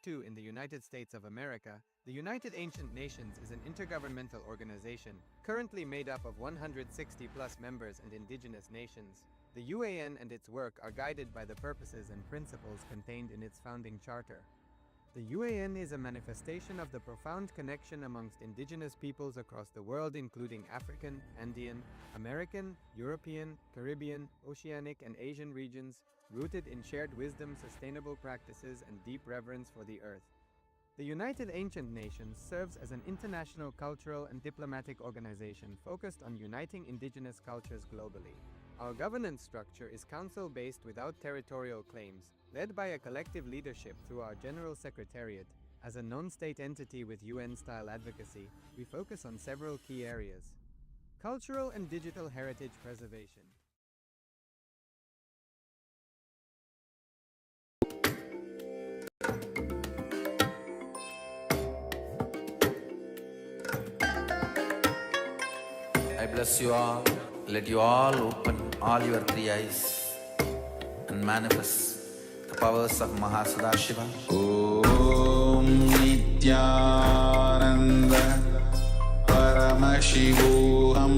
42 in the United States of America, the United Ancient Nations is an intergovernmental organization currently made up of 160+ members and indigenous nations. The UAN and its work are guided by the purposes and principles contained in its founding charter. The UAN is a manifestation of the profound connection amongst indigenous peoples across the world, including African, Andean, American, European, Caribbean, Oceanic, and Asian regions, rooted in shared wisdom, sustainable practices, and deep reverence for the earth. The United Ancient Nations serves as an international cultural and diplomatic organization focused on uniting indigenous cultures globally. Our governance structure is council-based without territorial claims, led by a collective leadership through our General Secretariat. As a non-state entity with UN-style advocacy, we focus on several key areas: cultural and digital heritage preservation. I bless you all. Let you all open all your three eyes and manifest the powers of Mahasadashiva. Om Nithyananda Paramashivoham.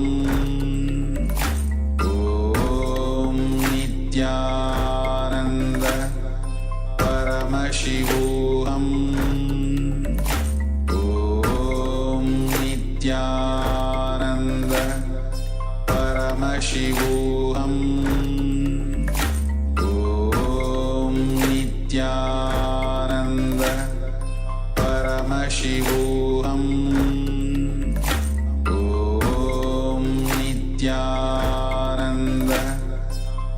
Om Nithyananda Paramashivoham. Om Nithyananda Paramashivoham. Om Nithyananda Paramashivoham. Om Nithyananda Paramashivoham. Om Nithyananda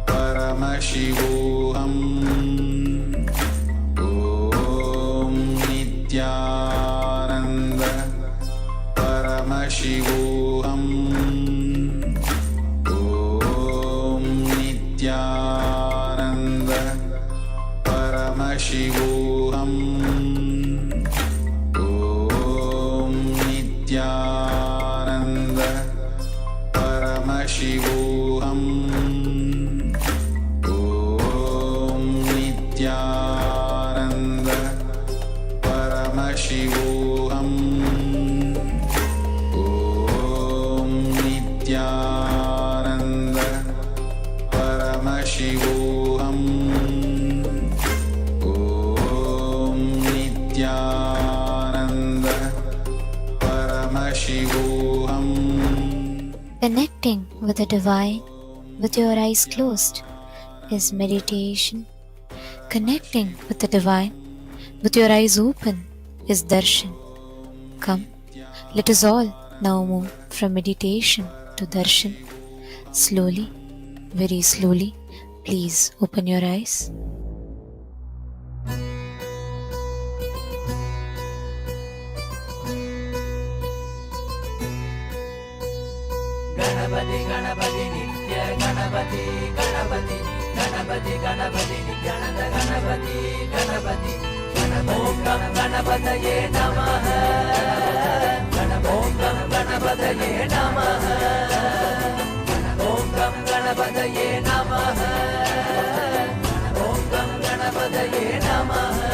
Paramashivoham. Nithyananda Paramashivoham. Om Nithyananda Paramashivoham. Om Nithyananda Paramashivoham. Om Nithyananda Paramashivoham. Om Nithyananda Paramashivoham. Connecting with the divine with your eyes closed is meditation. Connecting with the divine with your eyes open is darshan. Come, let us all now move from meditation to darshan. Slowly, very slowly, please open your eyes. Ganapati, Ganapati, Nitya Ganapati, Ganapati, Ganapati, Ganapati, Nithyananda Ganapati, Ganapati, Om Gam Ganapataye Namaha, Om Gam Ganapataye Namaha, Om Gam Ganapataye Namaha, Om Gam Ganapataye Namaha.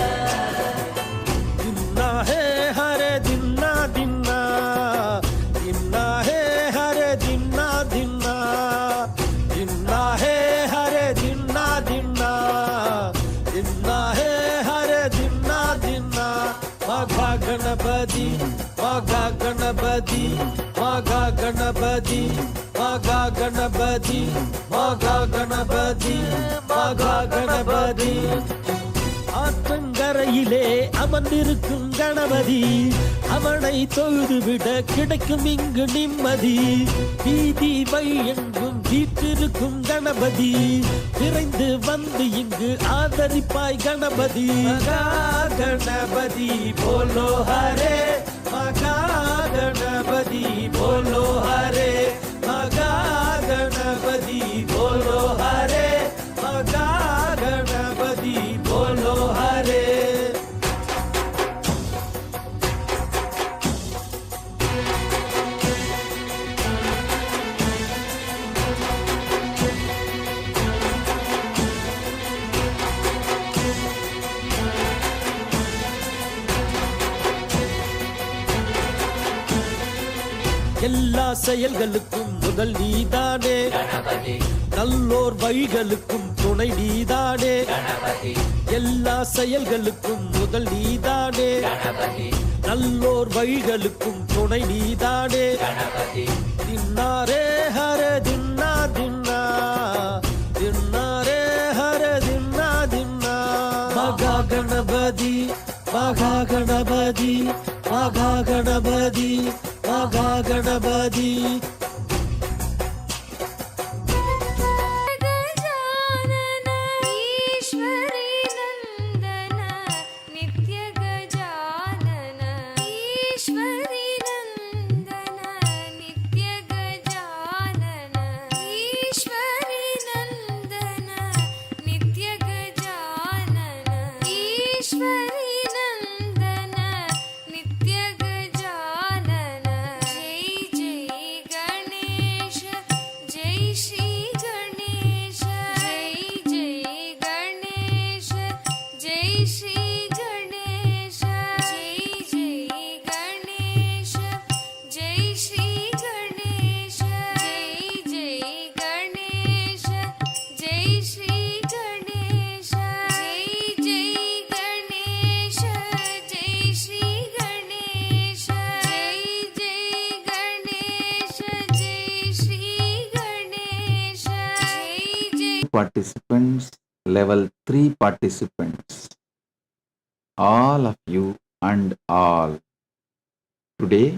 Dinna hai hare dinna dinna, dinna hai hare dinna dinna, dinna hai hare dinna dinna, dinna hai hare dinna dinna. Magha Ganapati, Magha Ganapati, Magha Ganapati, Magha Ganapati, Magha Ganapati, Magha Ganapati. ஆற்றங்கரையிலே அமர்ந்திருக்கும் கணபதி, அவனை தொழுதுவிட கிடைக்கும் இங்கு நிம்மதி. வீதி வழி எங்கும் வீற்றிருக்கும் கணபதி, விரைந்து வந்து இங்கு ஆதரிப்பாய் கணபதி. மகா கணபதி போலோ ஹரே, மகா கணபதி போலோ ஹரே, மகா கணபதி போலோ ஹரே, மகா गणपति बोलो हरे. எல்லா செயல்களுக்கும் முதல் நீதானே, நல்லோர் வழிகளுக்கும் துணை நீதானே, எல்லா செயல்களுக்கும் முதல் நீதானே, நல்லோர் வழிகளுக்கும் துணை நீதானே. தின்னாரே ஹர தின்னா தின்னா, தின்னாரே ஹர தின்னா தின்னா. மகா கணபதி மகா கணபதி மகா கணபதி மகா Ganapathi. Participants, level 3 participants, all of you and all. Today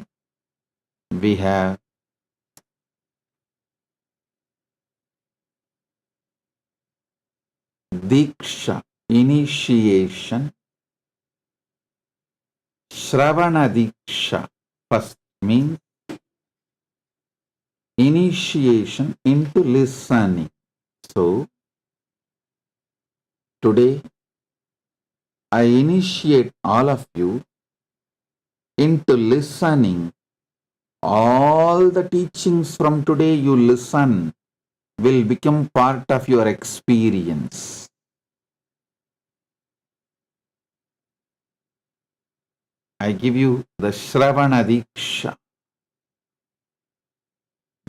we have Diksha, initiation, Shravana Diksha. First means initiation into listening. So, today I initiate all of you into listening. All the teachings from today you listen will become part of your experience. I give you the Shravana Diksha.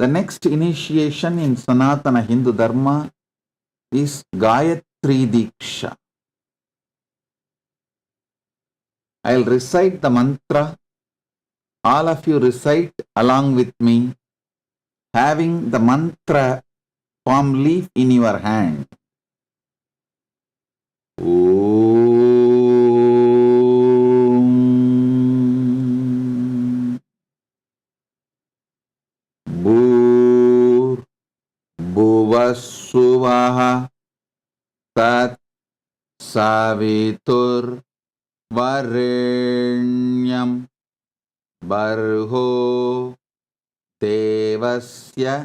The next initiation in Sanatana Hindu Dharma is Gayatri Diksha. I'll recite the mantra. All of you recite along with me, having the mantra palm leaf in your hand. Om Bhur Bhuvassuvaha Tat Savitur Varenyam Barho Devasya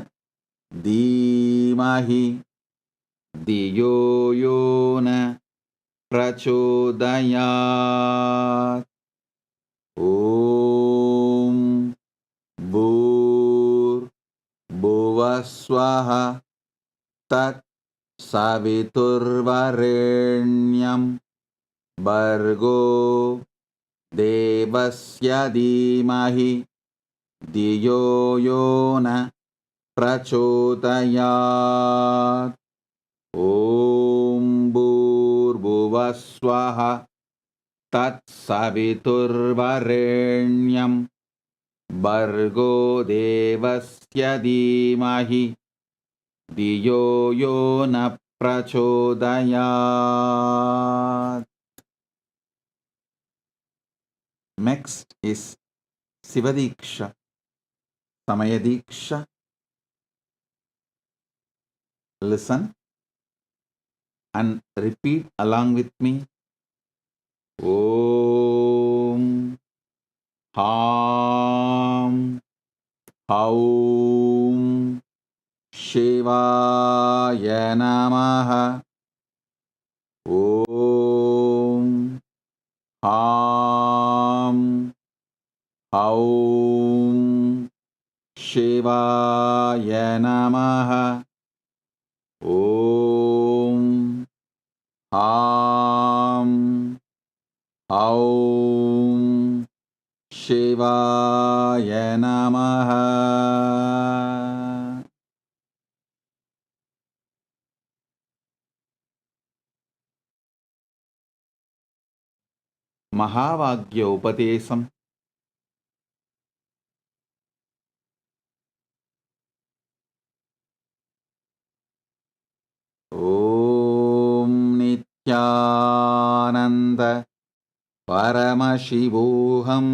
Dhimahi Diyo Yona Prachodayat. Om Bhur Bhuvaswaha Tat Savitur Varenyam Bargo Devasya Dhimahi Diyo Yona Prachodayat. Om Bhur Bhuvaswaha Tat Savitur Varenyam Bargo Devasya Dhimahi Diyo Yona Prachodayat. Next is Sivadiksha, Samayadiksha. Listen and repeat along with me. Om Ham Haum Shivaya Namaha. Om Ham Haum Shivaya Namaha. Om Ham Aum शिवाय नमः। महावाक्य उपदेशम्। ॐ नित्यानन्द परमशिवोऽहम्।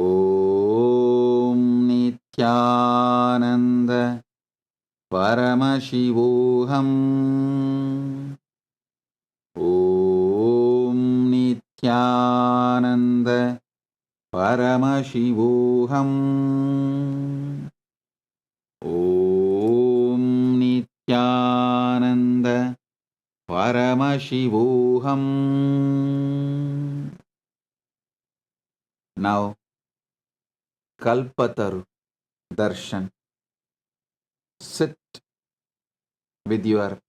ॐ नित्यानन्द परमशिवोऽहम्। ॐ नित्यानन्द परमशिवोऽहम्। ॐ नित्यानन्द परमशिवोऽहम्। Now, Kalpataru Darshan. Sit with your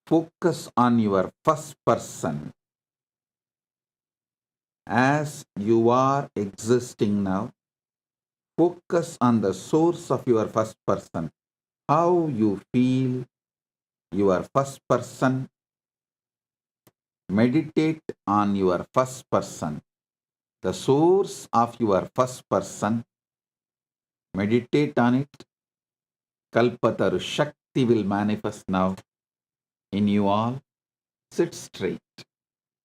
focus on your first person as you are existing now. Focus on the source of your first person, how you feel your first person. Meditate on your first person, the source of your first person. Meditate on it. Kalpataru Shakti will manifest now in you all. Sit straight.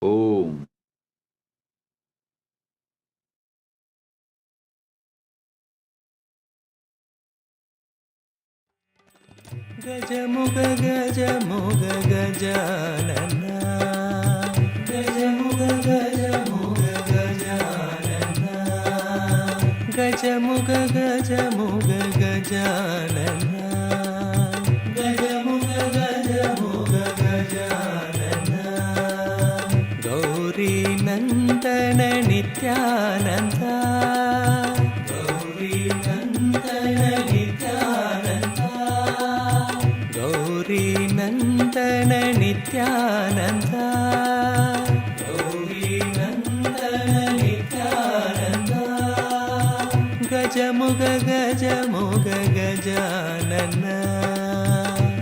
Om. Gajamuga gajamuga gajanana. Gajamuga gajamuga gajanana. Gajamuga gajamuga gajanana. Gajamuga gajamuga gajanana. Gauri Nandana Nithyananda. Gauri Nandana Nithyananda. Gauri Nandana Nithyananda. Gauri Nandana Nithyananda. Gajamuga gajamuga gajanana.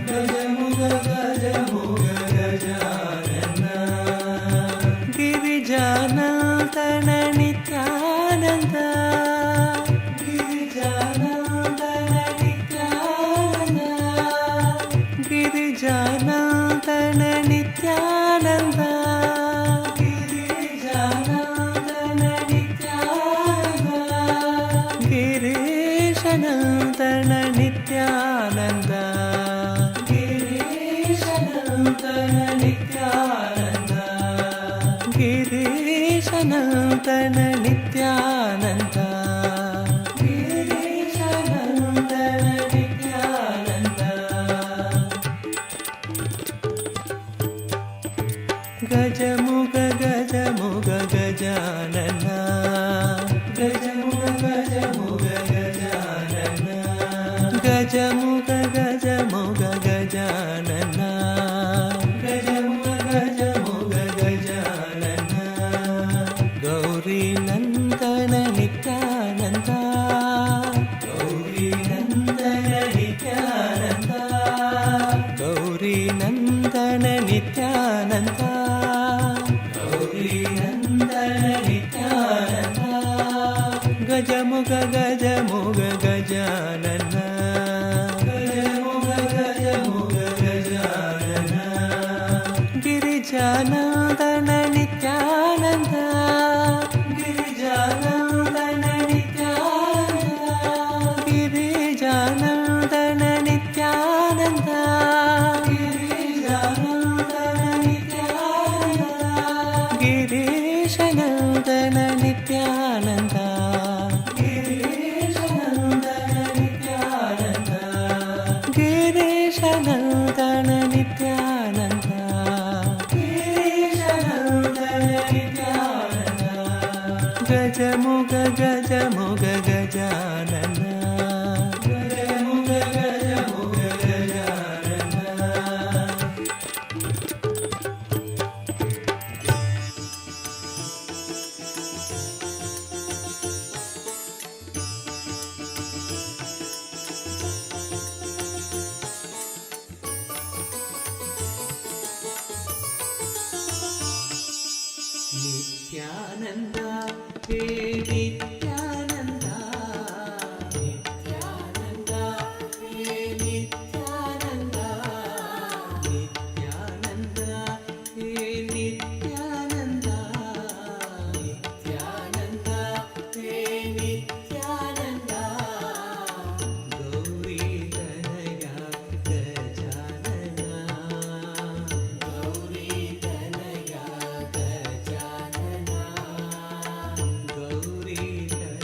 Gajamuga gajamuga gajanana. Girijanandana Nithyananda. Girijanandana Nithyananda. Girijanandana Nithyananda. Girijanandana Nithyananda. Girishanandana Nithyananda. Girishanandana Nithyananda. Girishanandana Nithyananda. Girishanandana Nithyananda. Gajamuga gajamuga gajanana. Gajamuga gajamuga gajanana. Gajamuga gajamuga gajanana. Gajamuga gajamuga gajanana. Gauri Nandana Nithyananda. Gauri Nandana Nithyananda. Gauri Nandana Nithyananda. Gauri Nandana Nithyananda. Gajamuga gajamuga gajanana. Gajamuga gajamuga gajanana. Girijanandana Nithyananda. Girijanandana Nithyananda. Girijanandana Nithyananda. Girijanandana Nithyananda. Girishanandana Nithyananda. Girishanandana Nithyananda. Girishanandana Nithyananda. Girishanandana Nithyananda. Nityananda हे नित्यानन्दा नित्यानन्दा हे नित्यानन्दा नित्यानन्दा हे नित्यानन्दा नित्यानन्दा हे नित्यानन्दा गौरी तनया गजानना गौरी तनया गजानना गौरी तनया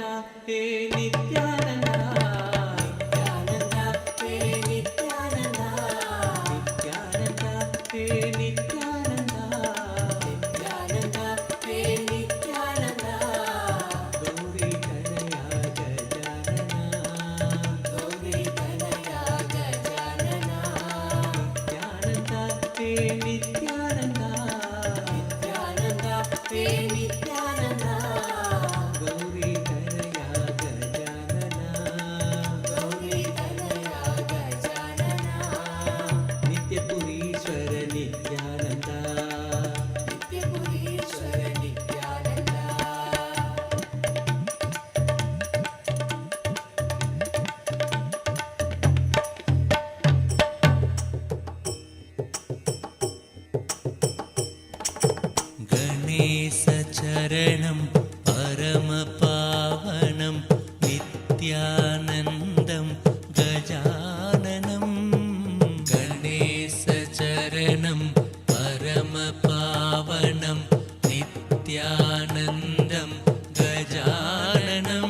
हे नित्यानंदा नित्यानंदा हे नित्यानंदा नित्यानंदा हे नित्यानंदा नित्यानंदा हे नित्यानंदा गौरी कनया गजानना गौरी कनया गजानना नित्यानंदा हे नित्यानंदा नित्यानंदा हे नित्यानंदा गौरी कनया गजानना गौरी कनया गजानना नित्यपुरीश्वर नित्यानंदा नित्यपुरीश्वर नित्यानंदा गणेशचरणं परमपावनं नित्यानन्दं गजाननं गणेशचरणं परमपावनं नित्यानन्दं गजाननं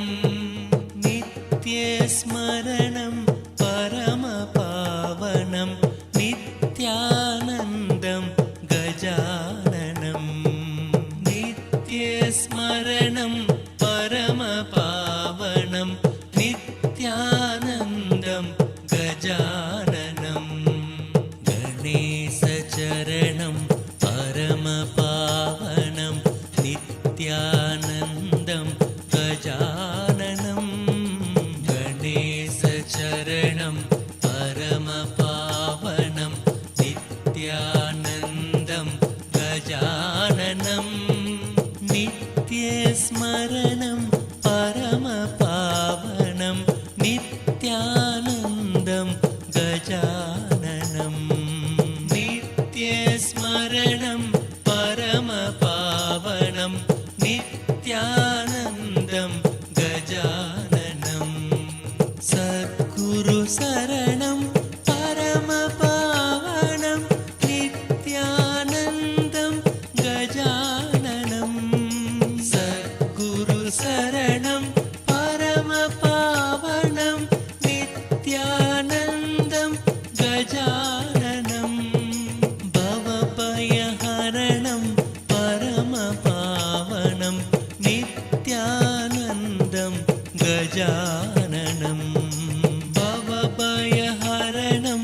नित्यस्मरणं परमपावनं नित्यानन्दं गजाननं नित्यस्मरणं परमपावनं नित्यानन्दं गजाननं गणेशचरणं परमपावनं नित्यानन्दं गजाननं गणेशचरणं परमपावनं नित्यानन्दं गजाननं नित्यस्मरणं परमपावनं नित्यानन्दं गजाननं नित्यस्मरणं परमपावनं नित्यानन्दं गजाननं सद्गुरुशरणं परमपावनं नित्यानन्दं गजाननं सद्गुरुशरणं परमपावनं नित्यानन्दं गजाननं भवभयहरणं परमपावनं नित्यानन्दं गजाननं भवभयहरणं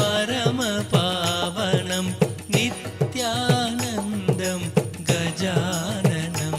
परमपावनं नित्यानन्दं गजाननं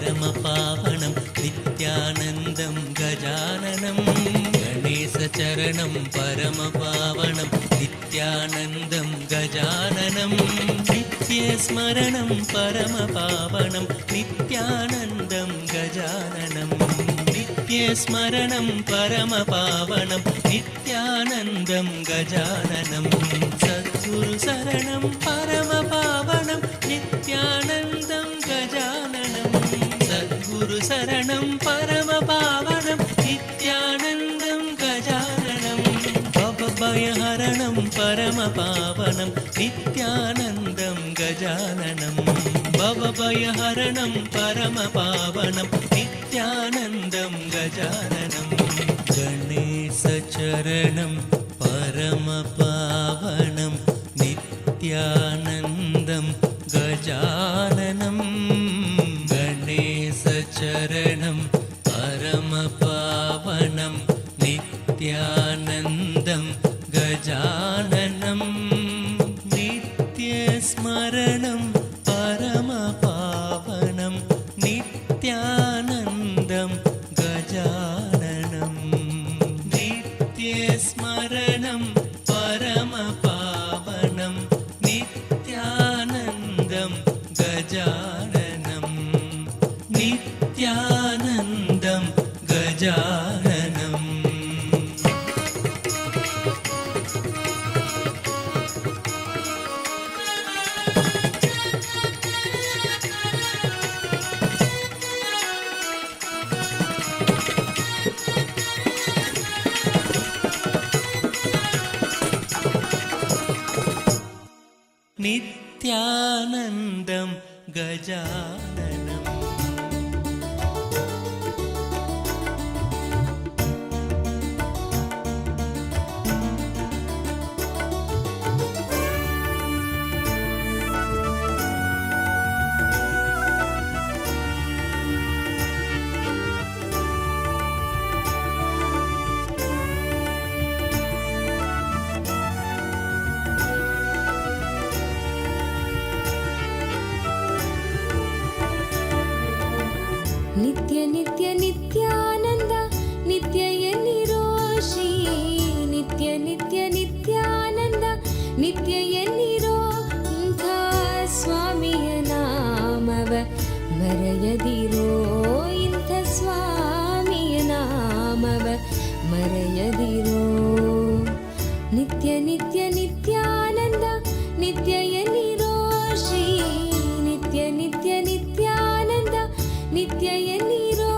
परमपावनं नित्यानन्दं गजाननं गणेशचरणं परमपावनं नित्यानन्दं गजाननं नित्यस्मरणं परमपावनं नित्यानन्दं गजाननं नित्यस्मरणं परमपावनं नित्यानन्दं गजाननं सद्गुरुशरणं परमपावनं नित्यानन्दं गजाननं सद्गुरुशरणं परमपावनं नित्यानन्दं गजाननं भवभयहरणं परमपावनं नित्यानन्दं गजाननं भवभयहरणं परमपावनं नित्यानन्दं गजाननं गणेशचरणं परमपावनं नित्यानन्दं गजाननं गणेशचरणं परमपावनं नित्यानन्दं गजाननं नित्यस्मरणं परमपावनं नित्यानन्दं गजाननं नित्यस्मरणं परमपावनं नित्यानन्दं गजाननं नित्यानन्दं गजाननम् नित्यानन्दं गजाननम् ನಿತ್ಯ ನಿತ್ಯ ನಿತ್ಯಾನಂದ ನಿತ್ಯ ಎನ್ನಿರೋ ಶ್ರೀ ನಿತ್ಯ ನಿತ್ಯ ನಿತ್ಯಾನಂದ ನಿತ್ಯ ಎನ್ನಿರೋ ಇಂಥ ಸ್ವಾಮಿಯ ನಾಮವ ಮರೆಯದಿರೋ ಇಂಥ ಸ್ವಾಮಿಯ ನಾಮವ ಮರೆಯದಿರೋ ನಿತ್ಯ ನಿತ್ಯ ನಿತ್ಯಾನಂದ ನಿತ್ಯ ಎನ್ನಿರೋ ಶ್ರೀ ನಿತ್ಯ ನಿತ್ಯ ನಿತ್ಯಾನಂದ ನಿತ್ಯ ಎನ್ನಿರೋ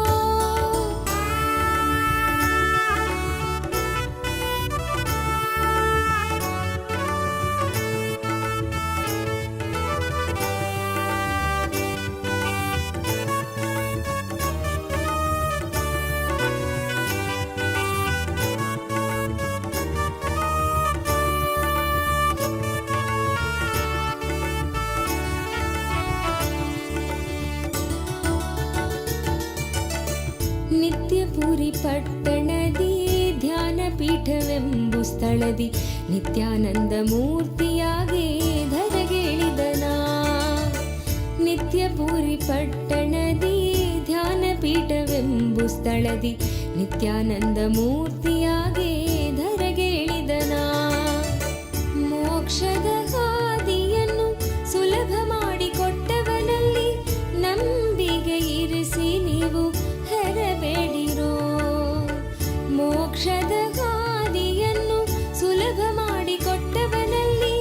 ನಿತ್ಯಪುರಿ ಪಟ್ಟಣದಿ ಧ್ಯಾನ ಪೀಠವೆಂಬು ಸ್ಥಳದಿ ನಿತ್ಯಾನಂದ ಮೂರ್ತಿಯಾಗಿ ಧರೆಗಿಳಿದನ ನಿತ್ಯಪುರಿ ಪಟ್ಟಣದಿ ಧ್ಯಾನ ಪೀಠವೆಂಬು ಸ್ಥಳದಿ ನಿತ್ಯಾನಂದ ಮೂರ್ತಿಯಾಗಿ ಧರೆಗಿಳಿದನ ಮೋಕ್ಷದ ಹಾದಿಯನ್ನು ಸುಲಭ ಮಾಡಿಕೊಟ್ಟವನಲ್ಲಿ ನಂಬಿಕೆ ಇರಿಸಿ ನೀವು ಹೆರಬೇಡಿರೋ ಮೋಕ್ಷದ ಹಾದಿಯನ್ನು ಸುಲಭ ಮಾಡಿಕೊಟ್ಟವನಲ್ಲಿ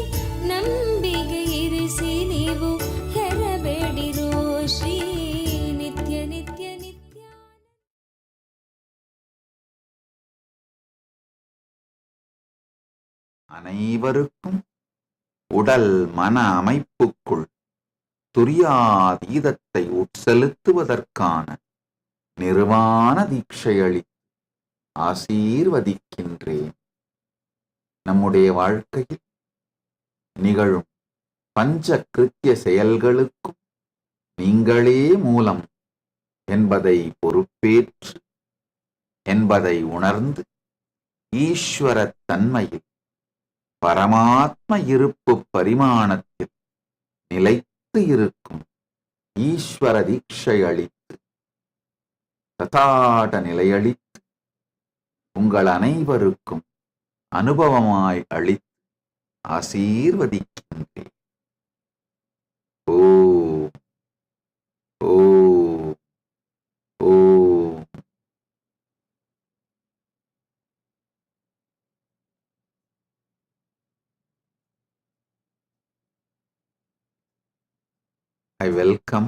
ನಂಬಿಕೆ ಇರಿಸಿ ನೀವು ಹೆರಬೇಡಿರೋ ಶ್ರೀ ನಿತ್ಯ ನಿತ್ಯ ನಿತ್ಯ அனைவருக்கும் உடல் மன அமைப்புக்குள் துரியாதீதத்தை உட்செலுத்துவதற்கான நிர்வாண தீட்சையளி ஆசீர்வதிக்கின்றேன். நம்முடைய வாழ்க்கையில் நிகழும் பஞ்ச கிருத்திய செயல்களுக்கும் நீங்களே மூலம் என்பதை பொறுப்பேற்று என்பதை உணர்ந்து ஈஸ்வரத் தன்மையில் பரமாத்ம இருப்பு பரிமாணத்தில் நிலைத்து இருக்கும் ஈஸ்வர தீட்சை அளித்து ததாட நிலையளித்து உங்கள் அனைவருக்கும் அனுபவமாய் அளித்து ஆசீர்வதிக்கின்றேன். ஓம் ஓம் ஓம். I welcome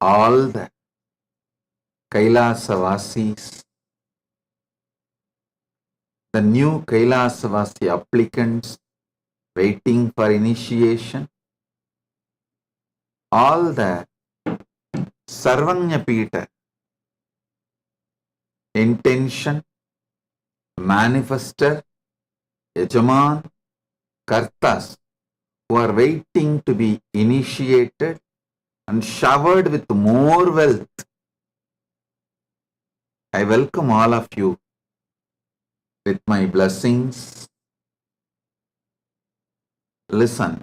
all the Kailasa-vasis, the new Kailasa-vasi applicants waiting for initiation, all the Sarvanyapita intention, manifester, Yajaman, Kartas who are waiting to be initiated and showered with more wealth. I welcome all of you with my blessings. Listen.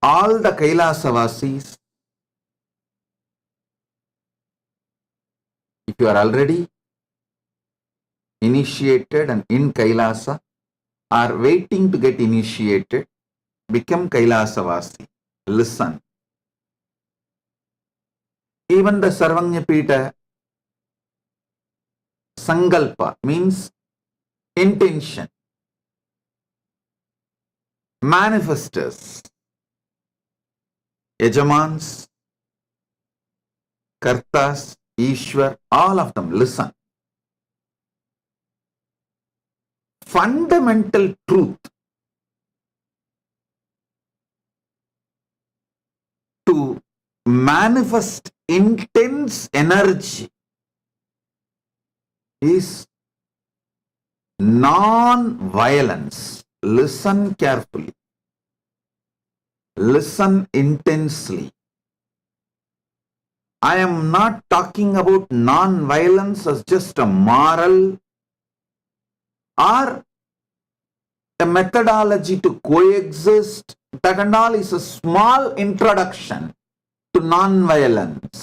All the Kailasa-vasis, if you are already initiated and in Kailasa, are waiting to get initiated, become Kailasa-vasi. Listen. Even the Sarvanyapita Sangalpa means intention. Manifestors, Yajamans, Kartas, Ishwar, all of them, listen. Fundamental truth to manifest intense energy is non-violence. Listen carefully. Listen intensely. I am not talking about non-violence as just a moral or a methodology to coexist. That and all is a small introduction to non-violence.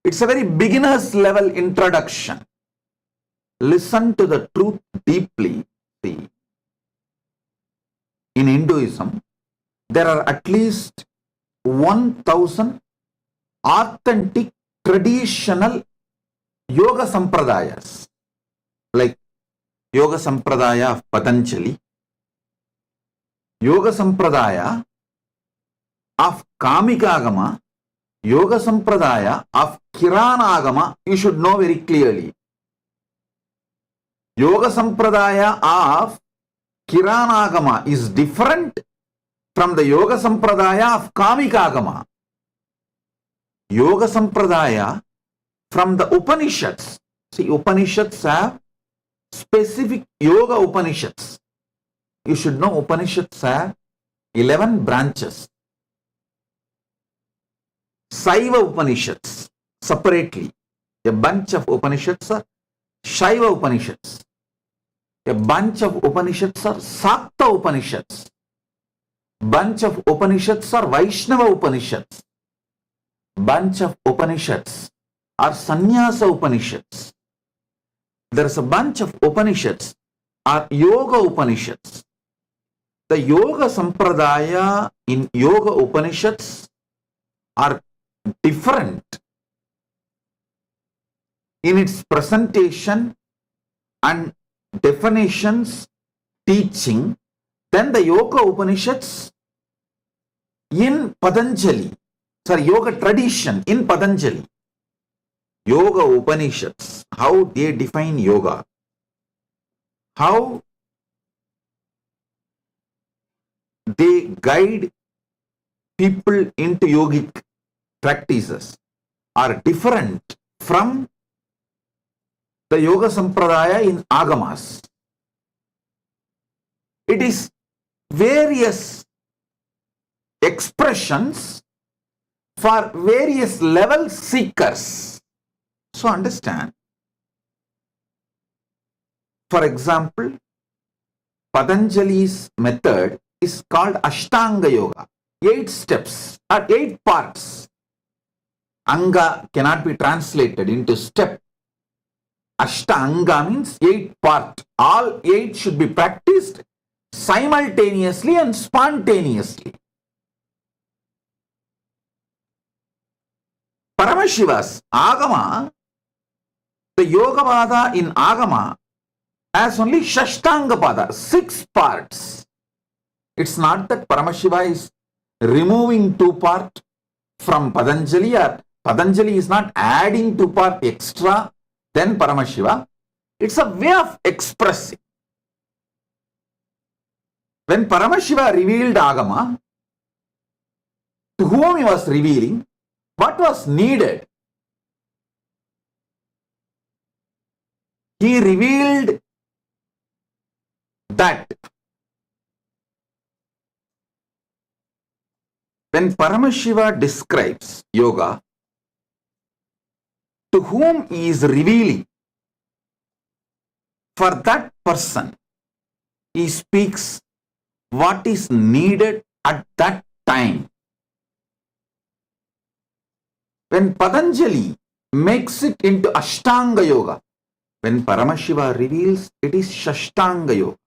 It's a very beginner's level introduction. Listen to the truth deeply. See, in Hinduism, there are at least 1,000 authentic traditional yoga sampradayas, like Yoga Sampradaya of Patanjali, Yoga Sampradaya of Kamikagama, Yoga Sampradaya of Kiranagama. You should know very clearly. Yoga Sampradaya of Kiranagama is different from the Yoga Sampradaya of Kamikagama. Yoga Sampradaya from the Upanishads. See, Upanishads have specific Yoga Upanishads. You should know Upanishads have 11 branches. Saiva Upanishads separately. A bunch of Upanishads are Shaiva Upanishads. A bunch of Upanishads are Sakta Upanishads. Bunch of Upanishads are Vaishnava Upanishads. Bunch of Upanishads are Sannyasa Upanishads. There's a bunch of Upanishads are Yoga Upanishads. The Yoga Sampradaya in Yoga Upanishads are different in its presentation and definitions, teaching, than the Yoga Upanishads in Patanjali. Yoga tradition in Patanjali. Yoga Upanishads, how they define yoga, how they guide people into yogic practices are different from the Yoga Sampradaya in Agamas. It is various expressions for various level seekers. So understand, For example, Patanjali's method is called Ashtanga Yoga. 8 steps or 8 parts. Anga cannot be translated into step. Ashtanga means 8 part. All 8 should be practiced simultaneously and spontaneously. Paramashiva's Agama, the Yoga Pada in Agama has only Shashtanga Pada, 6 parts. It's not that Paramashiva is removing 2 parts from Patanjali, or Patanjali is not adding 2 parts extra than Paramashiva. It's a way of expressing. When Paramashiva revealed Agama, to whom he was revealing, what was needed? He revealed that when Paramashiva describes yoga, to whom he is revealing, for that person, he speaks what is needed at that time. When Patanjali makes it into Ashtanga Yoga, when Paramashiva reveals, it is Shashtanga Yoga.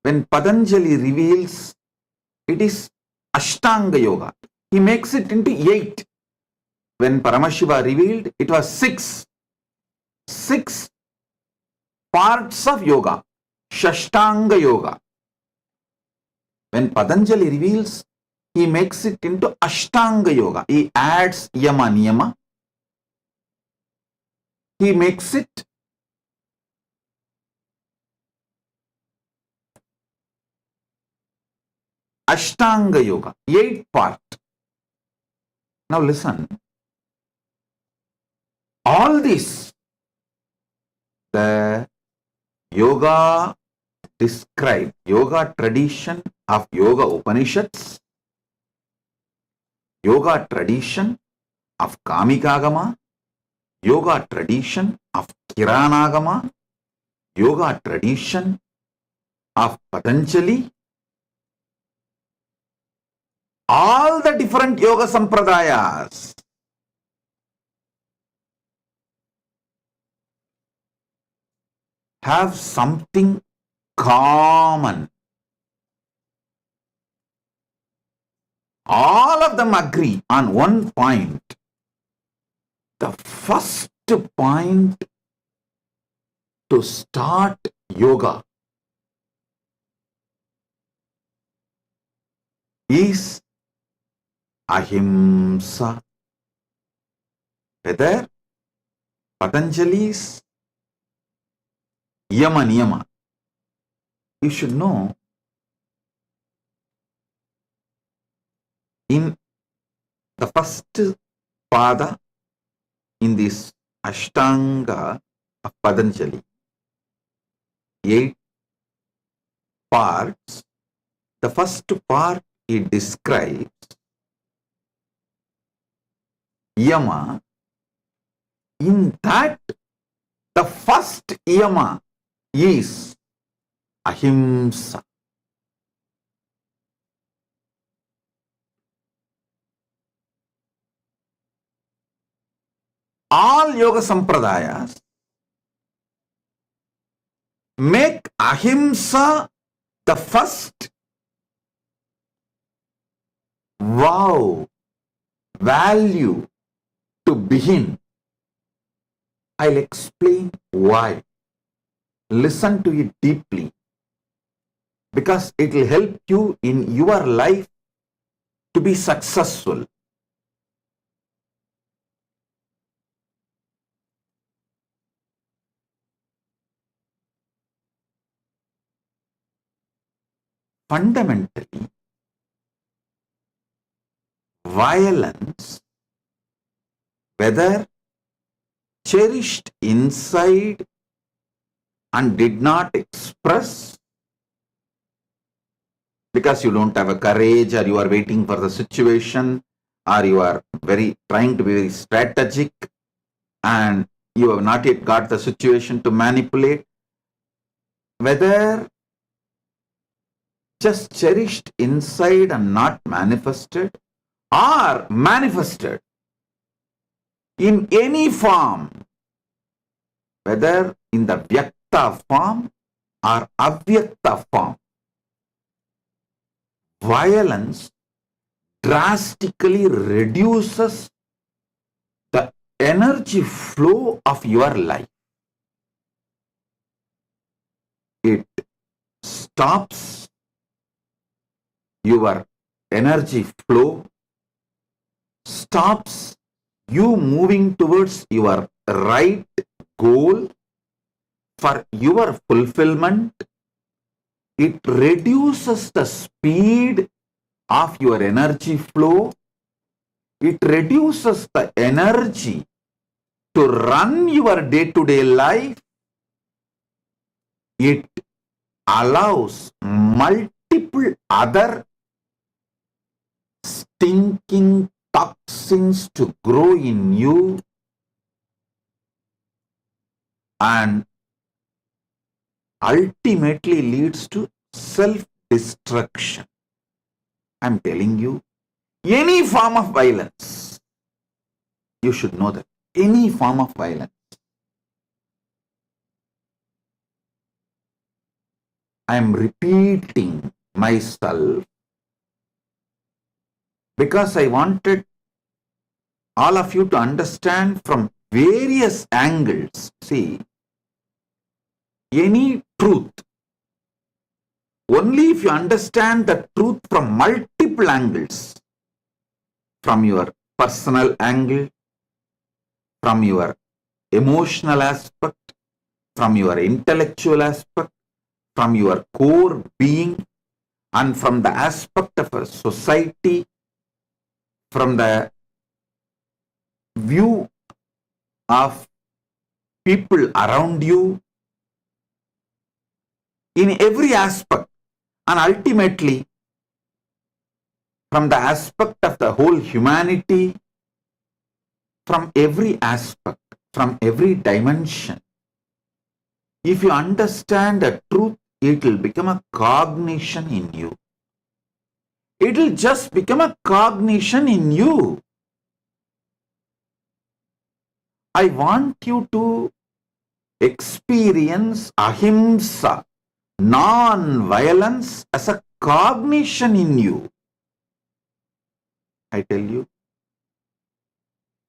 When Patanjali reveals, it is Ashtanga Yoga. He makes it into 8. When Paramashiva revealed, it was 6. 6 parts of yoga, Shashtanga Yoga. When Patanjali reveals, he makes it into Ashtanga Yoga. He adds Yama Niyama. He makes it Ashtanga Yoga, 8 part. Now listen. All this, the yoga described, yoga tradition of Yoga Upanishads, yoga tradition of Kamikagama, yoga tradition of Kiranagama, yoga tradition of Patanjali, all the different yoga sampradayas have something common. All of them agree on one point. The first point to start yoga is ahimsa. Whether Patanjali's Yama Niyama, you should know, in the first pada in this Ashtanga of Patanjali, 8 parts, the first part it describes Yama. In that, the first Yama is ahimsa. All yoga sampradayas make ahimsa the first value to begin. I'll explain why. Listen to it deeply, because it will help you in your life to be successful. Fundamentally, violence, whether cherished inside and did not express because you don't have a courage, or you are waiting for the situation, or you are trying to be very strategic and you have not yet got the situation to manipulate, whether just cherished inside and not manifested, or manifested in any form, whether in the Vyakta form or Avyakta form, violence drastically reduces the energy flow of your life. It stops your energy flow, stops you moving towards your right goal for your fulfillment. It reduces the speed of your energy flow. It reduces the energy to run your day-to-day life. It allows multiple other stinking toxins to grow in you, and ultimately leads to self-destruction. I'm telling you, any form of violence, you should know that, any form of violence. I'm repeating myself because I wanted all of you to understand from various angles. See, any truth, only if you understand the truth from multiple angles, from your personal angle, from your emotional aspect, from your intellectual aspect, from your core being, and from the aspect of a society, from the view of people around you, in every aspect, and ultimately from the aspect of the whole humanity, from every aspect, from every dimension. If you understand the truth, it will become a cognition in you. It will just become a cognition in you. I want you to experience ahimsa, non-violence, as a cognition in you. I tell you,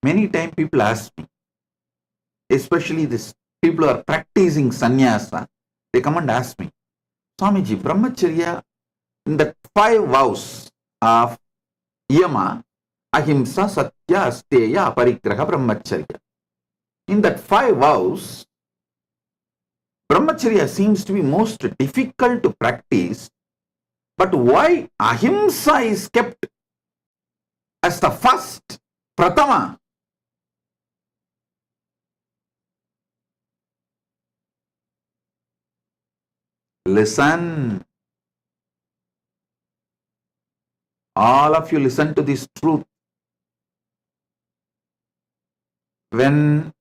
many times people ask me, especially this people who are practicing sannyasa, they come and ask me, Swamiji, brahmacharya, in the 5 vows of yama, ahimsa, satya, asteya, aparigraha, brahmacharya. In that 5 vows, brahmacharya seems to be most difficult to practice, but why ahimsa is kept as the first, pratama? Listen. All of you listen to this truth. When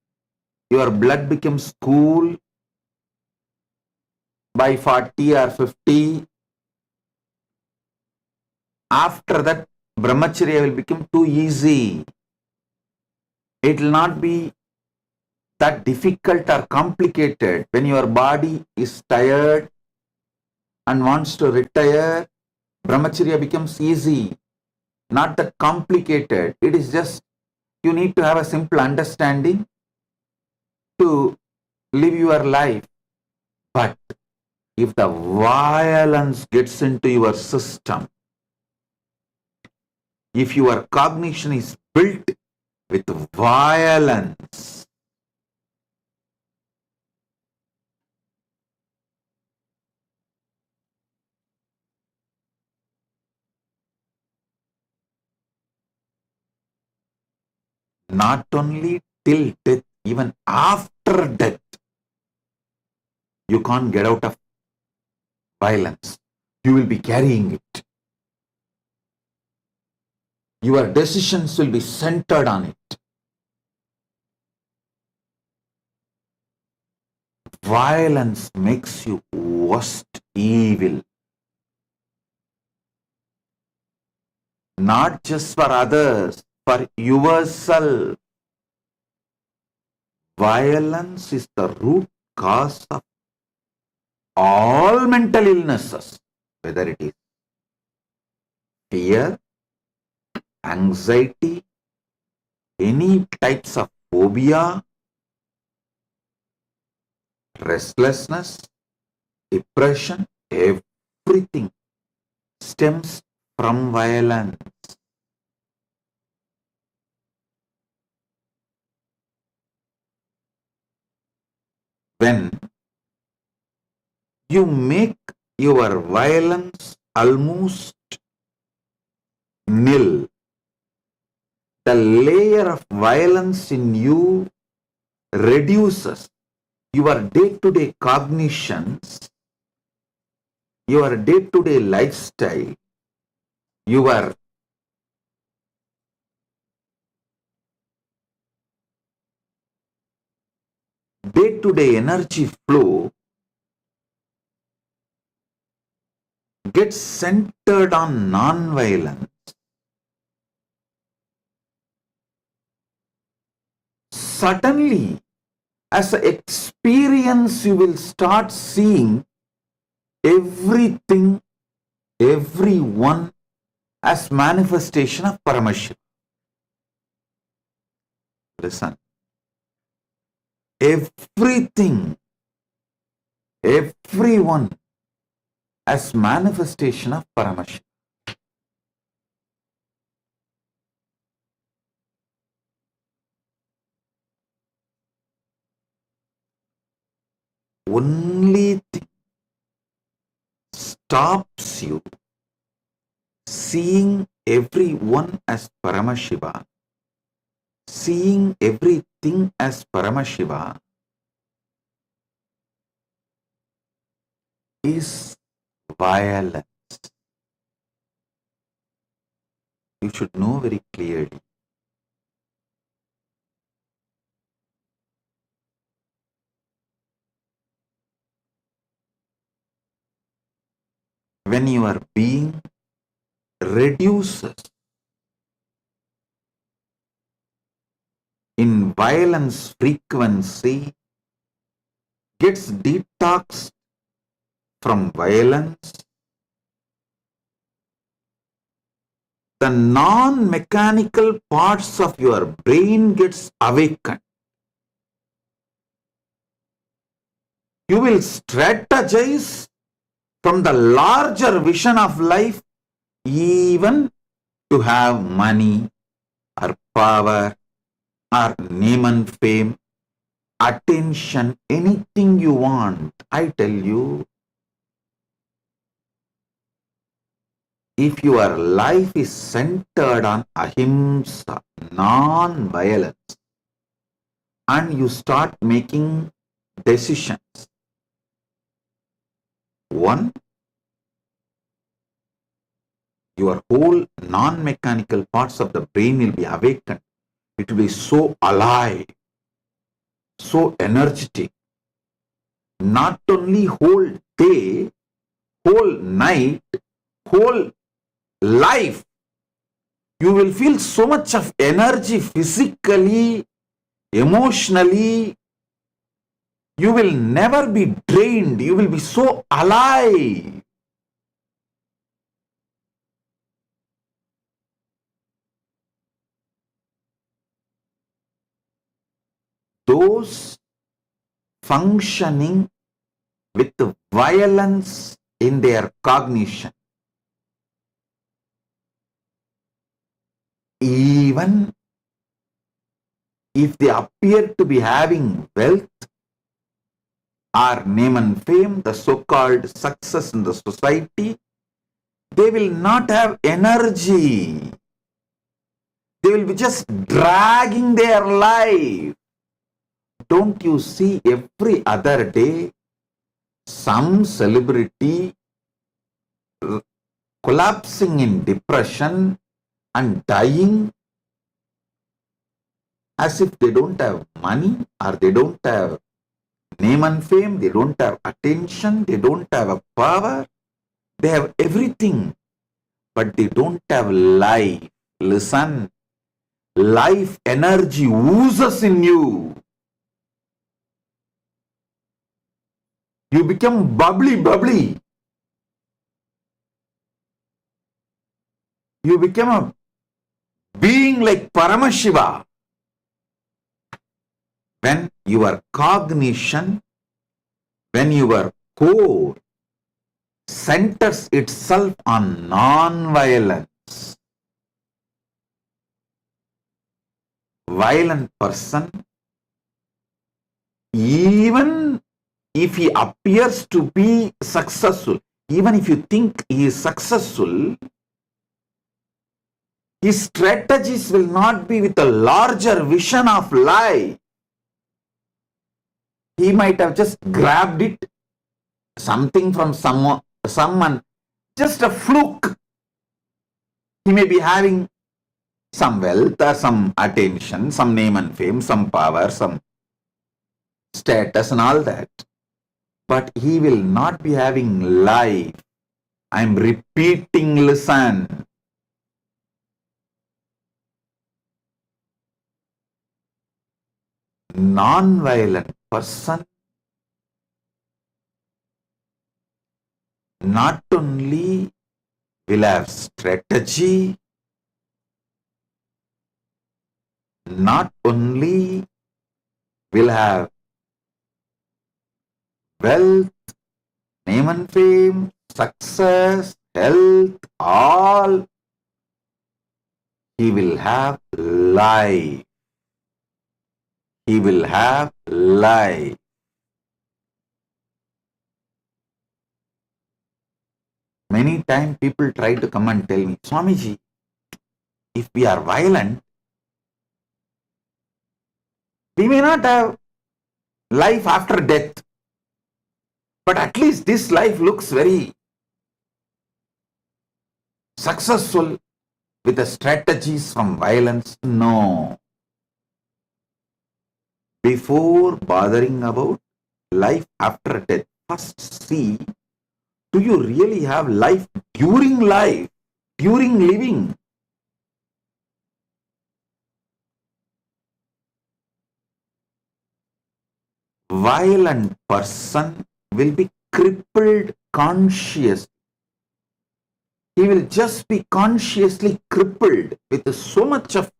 your blood becomes cool by 40 or 50, after that brahmacharya will become too easy. It will not be that difficult or complicated. When your body is tired and wants to retire, brahmacharya becomes easy, not that complicated. It is just, you need to have a simple understanding to live your life. But if the violence gets into your system, if your cognition is built with violence, not only till death, even after death, you can't get out of violence. You will be carrying it. Your decisions will be centered on it. Violence makes you worst evil. Not just for others, for yourself. Violence is the root cause of all mental illnesses, whether it is fear, anxiety, any types of phobia, restlessness, depression, everything stems from violence. When you make your violence almost nil, the layer of violence in you reduces. Your day-to-day cognitions, your day-to-day lifestyle, your day-to-day energy flow gets centered on non-violence. Suddenly, as an experience, you will start seeing everything, everyone as manifestation of Paramashiva. Listen. Everything, everyone as manifestation of Paramashiva. Only thing stops you seeing everyone as Paramashiva, seeing everything as Paramashiva, is violence. You should know very clearly. When your being reduces in violence frequency, gets detoxed from violence, the non-mechanical parts of your brain gets awakened. You will strategize from the larger vision of life, even to have money or power or name and fame, attention, anything you want. I tell you, if your life is centered on ahimsa, non-violence, and you start making decisions, one, your whole non-mechanical parts of the brain will be awakened. It will be so alive, so energetic. Not only whole day, whole night, whole life, you will feel so much of energy physically, emotionally. You will never be drained. You will be so alive. Those functioning with violence in their cognition, even if they appear to be having wealth or name and fame, the so-called success in the society, they will not have energy. They will be just dragging their life. Don't you see every other day some celebrity collapsing in depression and dying as if they don't have money or they don't have name and fame, they don't have attention, they don't have a power, they have everything, but they don't have life. Listen, life energy oozes in you. You become bubbly, bubbly. You become a being like Paramashiva. When your cognition, when your core centers itself on non-violence, violent person, even if he appears to be successful, even if you think he is successful, his strategies will not be with a larger vision of life. He might have just grabbed it, something from someone, just a fluke. He may be having some wealth or some attention, some name and fame, some power, some status and all that. But he will not be having life. I am repeating, listen. Non-violent person not only will have strategy, not only will have wealth, name and fame, success, health, all, he will have life. He will have life. Many times people try to come and tell me, Swamiji, if we are violent, we may not have life after death, but at least this life looks very successful with the strategies from violence. No. Before bothering about life after death, first see, do you really have life, during living? Violent person will be crippled consciously. He will just be consciously crippled with so much of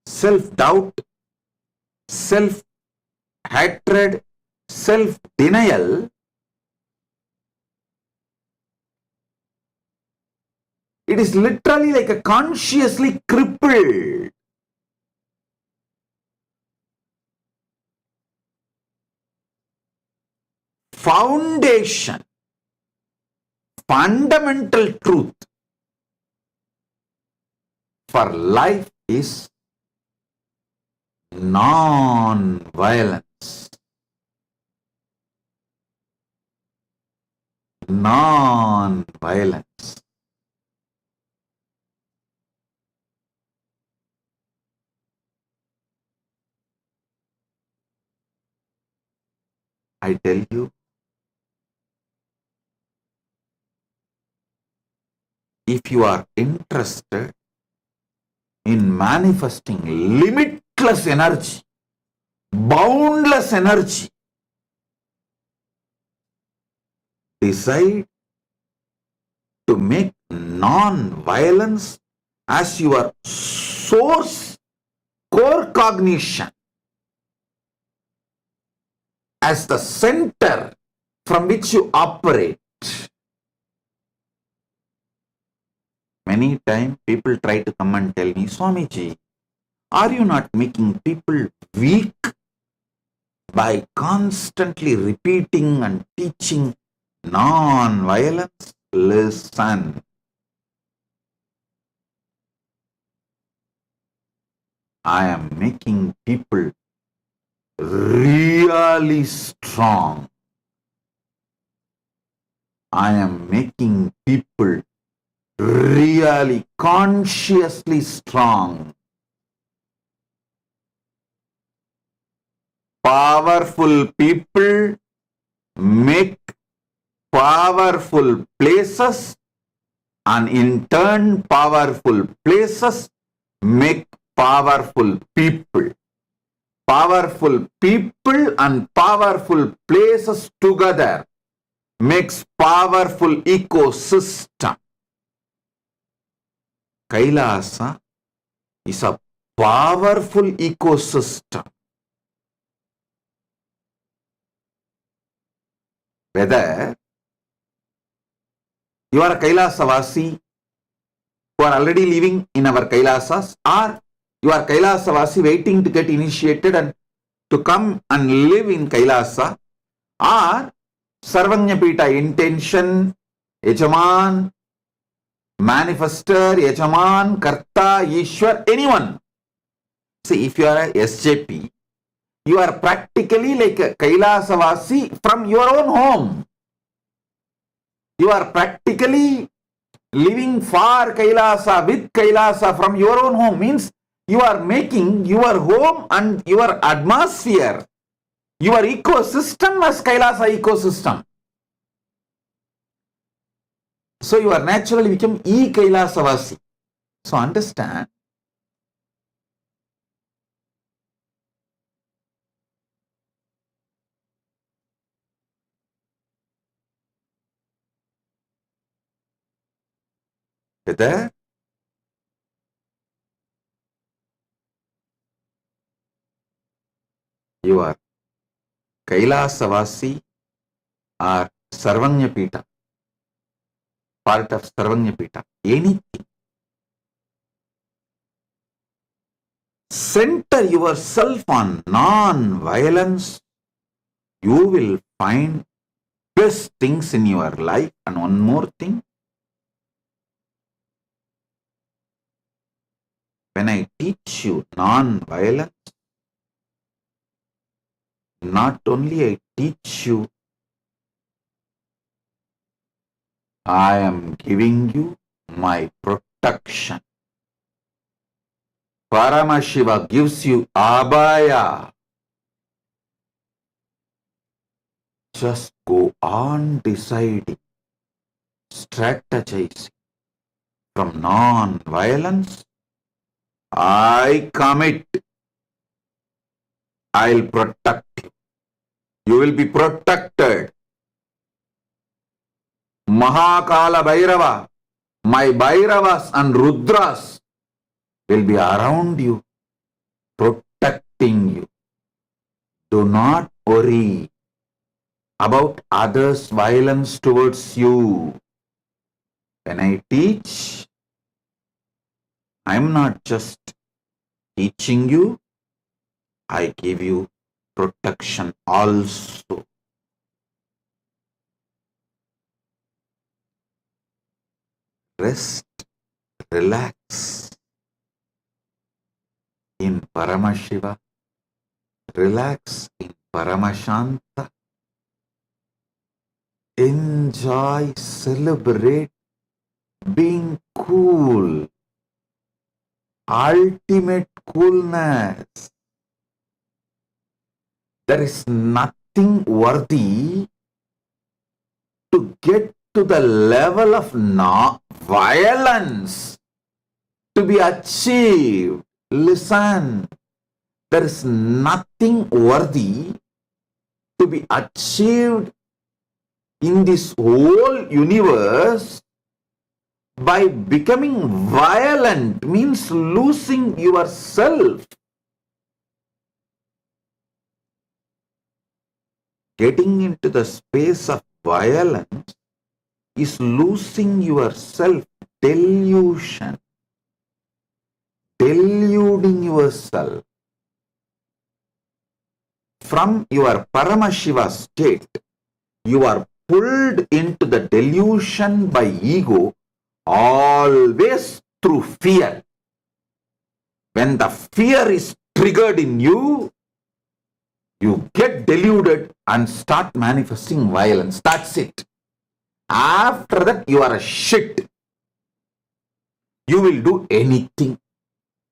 self-doubt, self-hatred, self-denial. It is literally like a consciously crippled. Foundation, fundamental truth for life is non-violence. Non-violence. I tell you, if you are interested in manifesting limitless energy, boundless energy, decide to make non-violence as your source, core cognition, as the center from which you operate. Many times people try to come and tell me, Swamiji, are you not making people weak by constantly repeating and teaching non-violence? Listen. I am making people really strong. I am making people really consciously strong. Powerful people make powerful places, and in turn, powerful places make powerful people. Powerful people and powerful places together makes powerful ecosystem. Kailasa is a powerful ecosystem. Whether you are a Kailasavasi who are already living in our Kailasas, or you are Kailasavasi waiting to get initiated and to come and live in Kailasa, or Sarvanyapita intention, Yajaman, manifester, Yajaman, Karta, Ishwar, anyone. See, if you are a SJP, you are practically like a Kailasavasi from your own home. You are practically living for Kailasa, with Kailasa from your own home. Means you are making your home and your atmosphere, your ecosystem as Kailasa ecosystem. So you are naturally become E-Kailasavasi. So understand, whether you are Kailasavasi or Sarvanyapita, part of Sarvanyapita, anything. Center yourself on non-violence, you will find best things in your life. And one more thing, when I teach you non-violence, not only I teach you, I am giving you my protection. Paramashiva gives you abhaya. Just go on deciding, strategizing from non-violence. I commit. I'll protect you. You will be protected. Mahakala Bhairava, my Bhairavas and Rudras will be around you, protecting you. Do not worry about others' violence towards you. When I teach, I'm not just teaching you, I give you protection also. Rest, relax in Paramashiva, relax in Paramashanta, enjoy, celebrate being cool, ultimate coolness. There is nothing worthy to get to the level of violence to be achieved. Listen, there is nothing worthy to be achieved in this whole universe by becoming violent, means losing yourself. Getting into the space of violence is losing yourself, delusion, deluding yourself. From your Paramashiva state, you are pulled into the delusion by ego, always through fear. When the fear is triggered in you, you get deluded and start manifesting violence. That's it. After that, you are a shit. You will do anything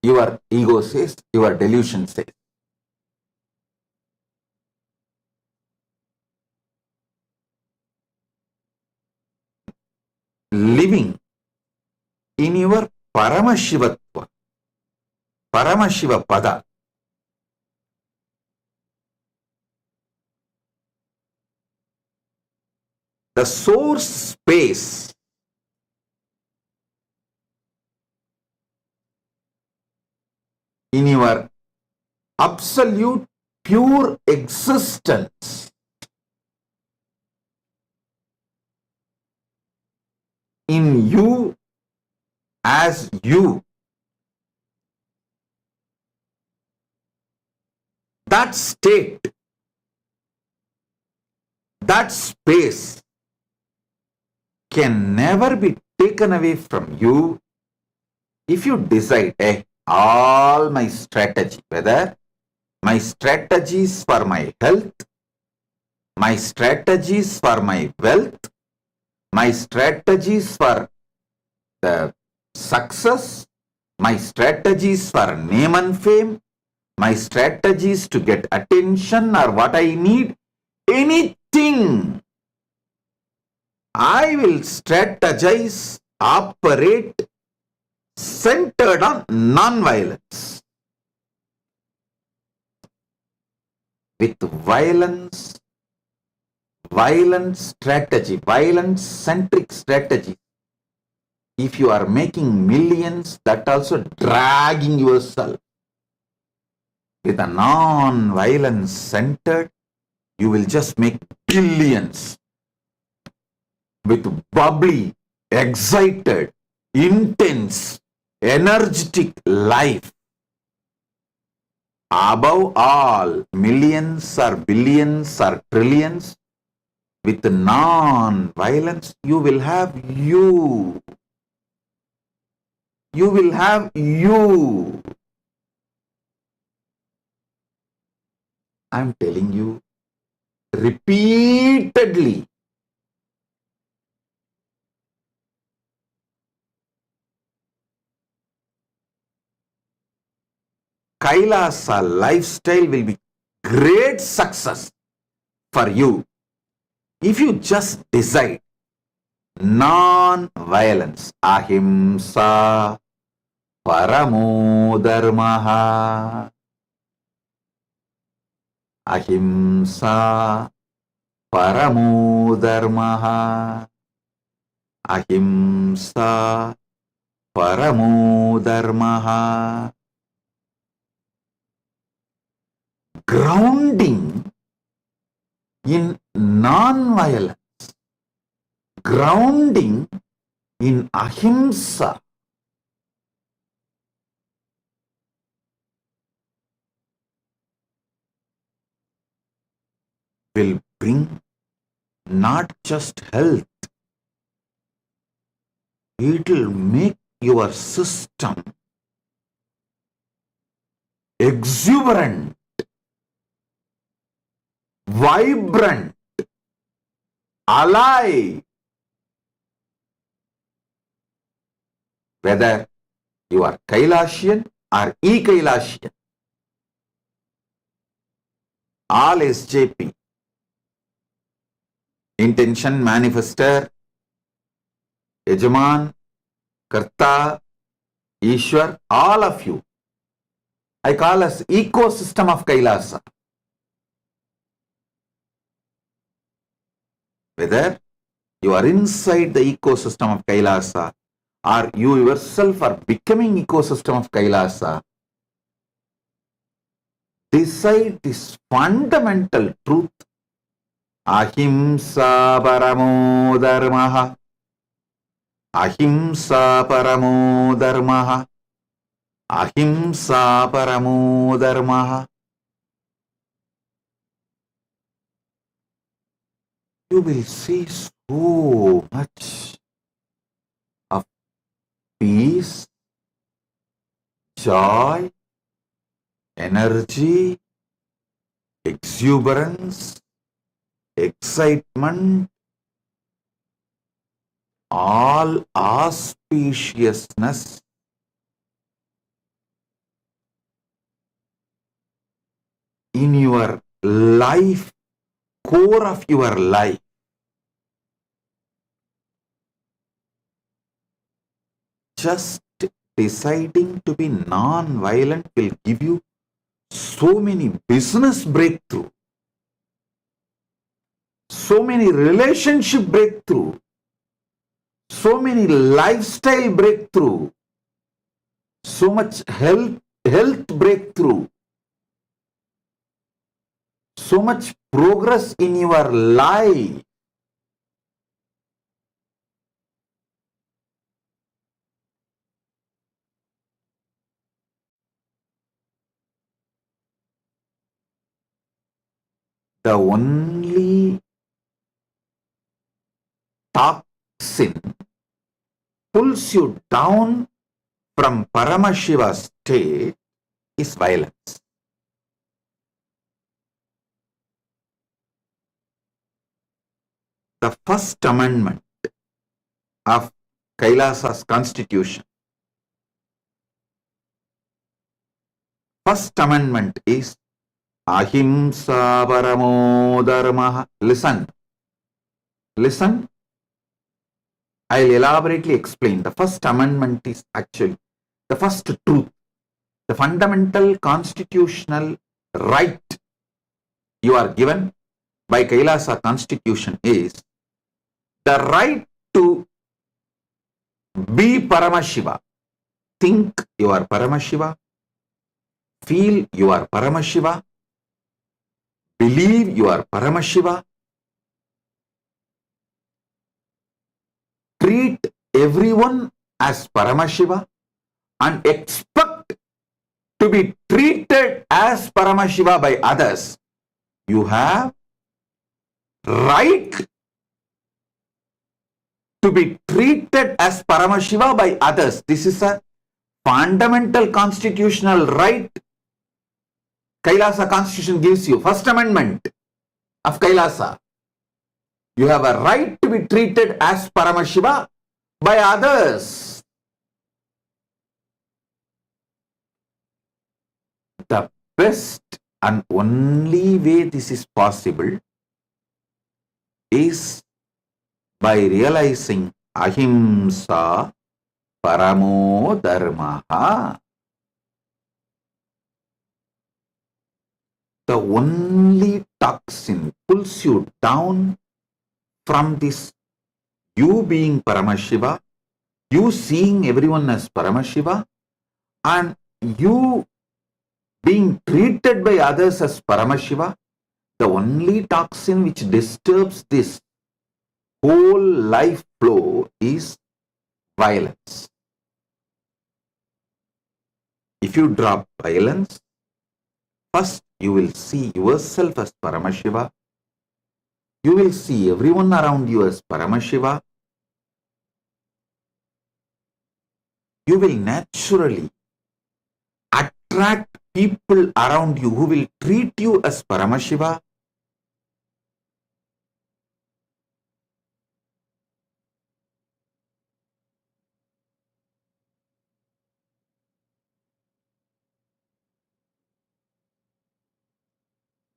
your ego says, your delusion says. living in your Paramashivatva, Paramashiva Pada. The source space in your absolute pure existence in you as you. That state, that space can never be taken away from you if you decide, all my strategy, whether my strategies for my health, my strategies for my wealth, my strategies for the success, my strategies for name and fame, my strategies to get attention or what I need, anything, I will strategize, operate centered on non-violence. With violence, violent strategy, violence-centric strategy, if you are making millions, that also dragging yourself. With a non-violence centered, you will just make billions. With bubbly, excited, intense, energetic life. Above all, millions or billions or trillions, with non-violence, you will have you. You will have you. I am telling you repeatedly. Kailasa lifestyle will be great success for you if you just decide non-violence. Ahimsa paramo dharmaha. Ahimsa paramo dharmaha. Ahimsa paramo dharmaha. Grounding in non-violence, grounding in ahimsa, will bring not just health, it will make your system exuberant, vibrant, alive. Whether you are Kailasian or E-Kailasian, all SJP, intention manifester, Yajaman, Karta, Ishwar, all of you, I call as ecosystem of Kailasa. Whether you are inside the ecosystem of Kailasa or you yourself are becoming ecosystem of Kailasa, decide this fundamental truth. Ahimsa paramo dharmaha. Ahimsa paramo dharmaha. Ahimsa paramo dharmaha. You will see so much of peace, joy, energy, exuberance, excitement, all auspiciousness in your life, core of your life. just deciding to be non-violent will give you so many business breakthrough, so many relationship breakthrough, so many lifestyle breakthrough, so much health breakthrough, so much progress in your life. The only toxin pulls you down from Paramashiva state is violence. The first amendment of Kailasa's constitution, first amendment is Ahimsa Paramo Dharma. Listen. I'll elaborately explain. The first amendment is actually the first truth. The fundamental constitutional right you are given by Kailasa constitution is the right to be Paramashiva. Think you are Paramashiva. Feel you are Paramashiva. Believe you are Paramashiva. Treat everyone as Paramashiva and expect to be treated as Paramashiva by others. You have right to be treated as Paramashiva by others. This is a fundamental constitutional right Kailasa constitution gives you. First amendment of Kailasa. You have a right to be treated as Paramashiva by others. The best and only way this is possible is by realizing Ahimsa Paramo Dharmaha. The only toxin pulls you down from this, you being Paramashiva, you seeing everyone as Paramashiva, and you being treated by others as Paramashiva. The only toxin which disturbs this whole life flow is violence. If you drop violence, first you will see yourself as Paramashiva. You will see everyone around you as Paramashiva. You will naturally attract people around you who will treat you as Paramashiva.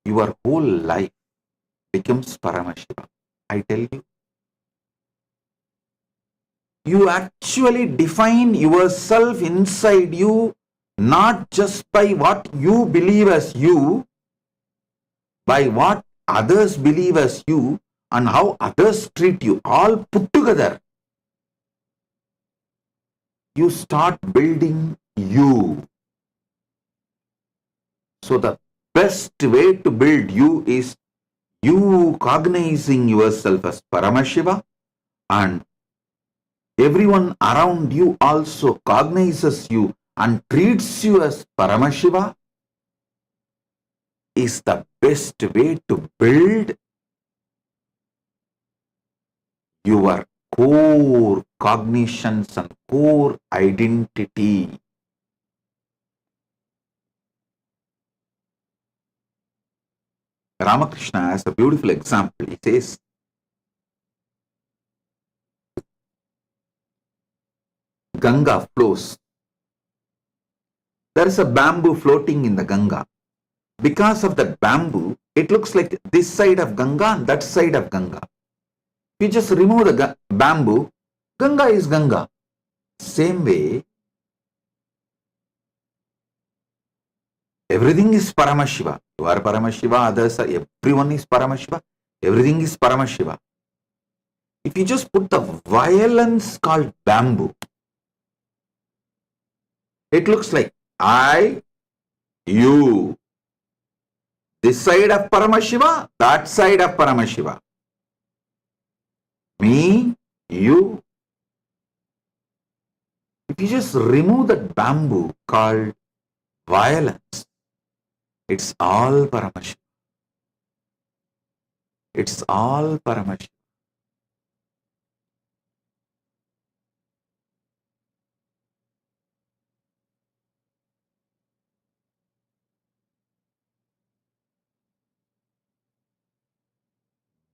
Your whole life becomes Paramashiva. I tell you. You actually define yourself inside you not just by what you believe as you, by what others believe as you and how others treat you, all put together. You start building you. So the best way to build you is you cognizing yourself as Paramashiva, and everyone around you also cognizes you and treats you as Paramashiva, is the best way to build your core cognitions and core identity. Ramakrishna has a beautiful example. He says, Ganga flows. There is a bamboo floating in the Ganga. Because of that bamboo, it looks like this side of Ganga and that side of Ganga. You just remove the bamboo, Ganga is Ganga. Same way, everything is Paramashiva. You are Paramashiva, others are, everyone is Paramashiva, everything is Paramashiva. If you just put the violence called bamboo, it looks like I, you, this side of Paramashiva, that side of Paramashiva. Me, you. If you just remove that bamboo called violence, it's all Paramashiva. It's all Paramashiva.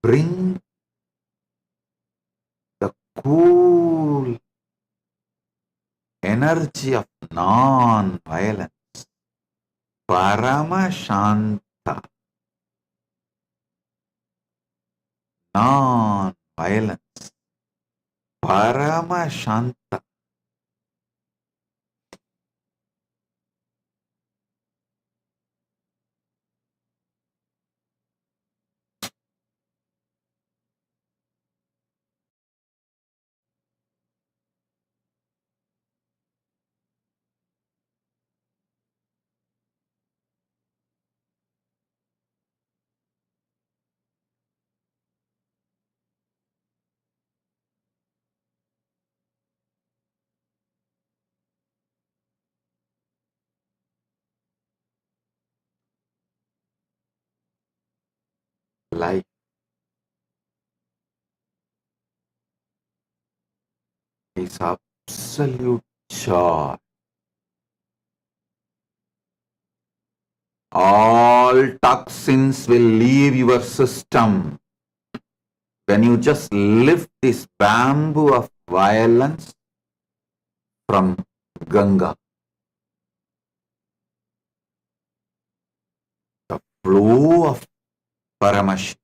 Bring the cool energy of non-violence, Paramashanta, non-violence, Paramashanta. Life is absolute joy. All toxins will leave your system when you just lift this bamboo of violence from Ganga. The flow of Paramashiva.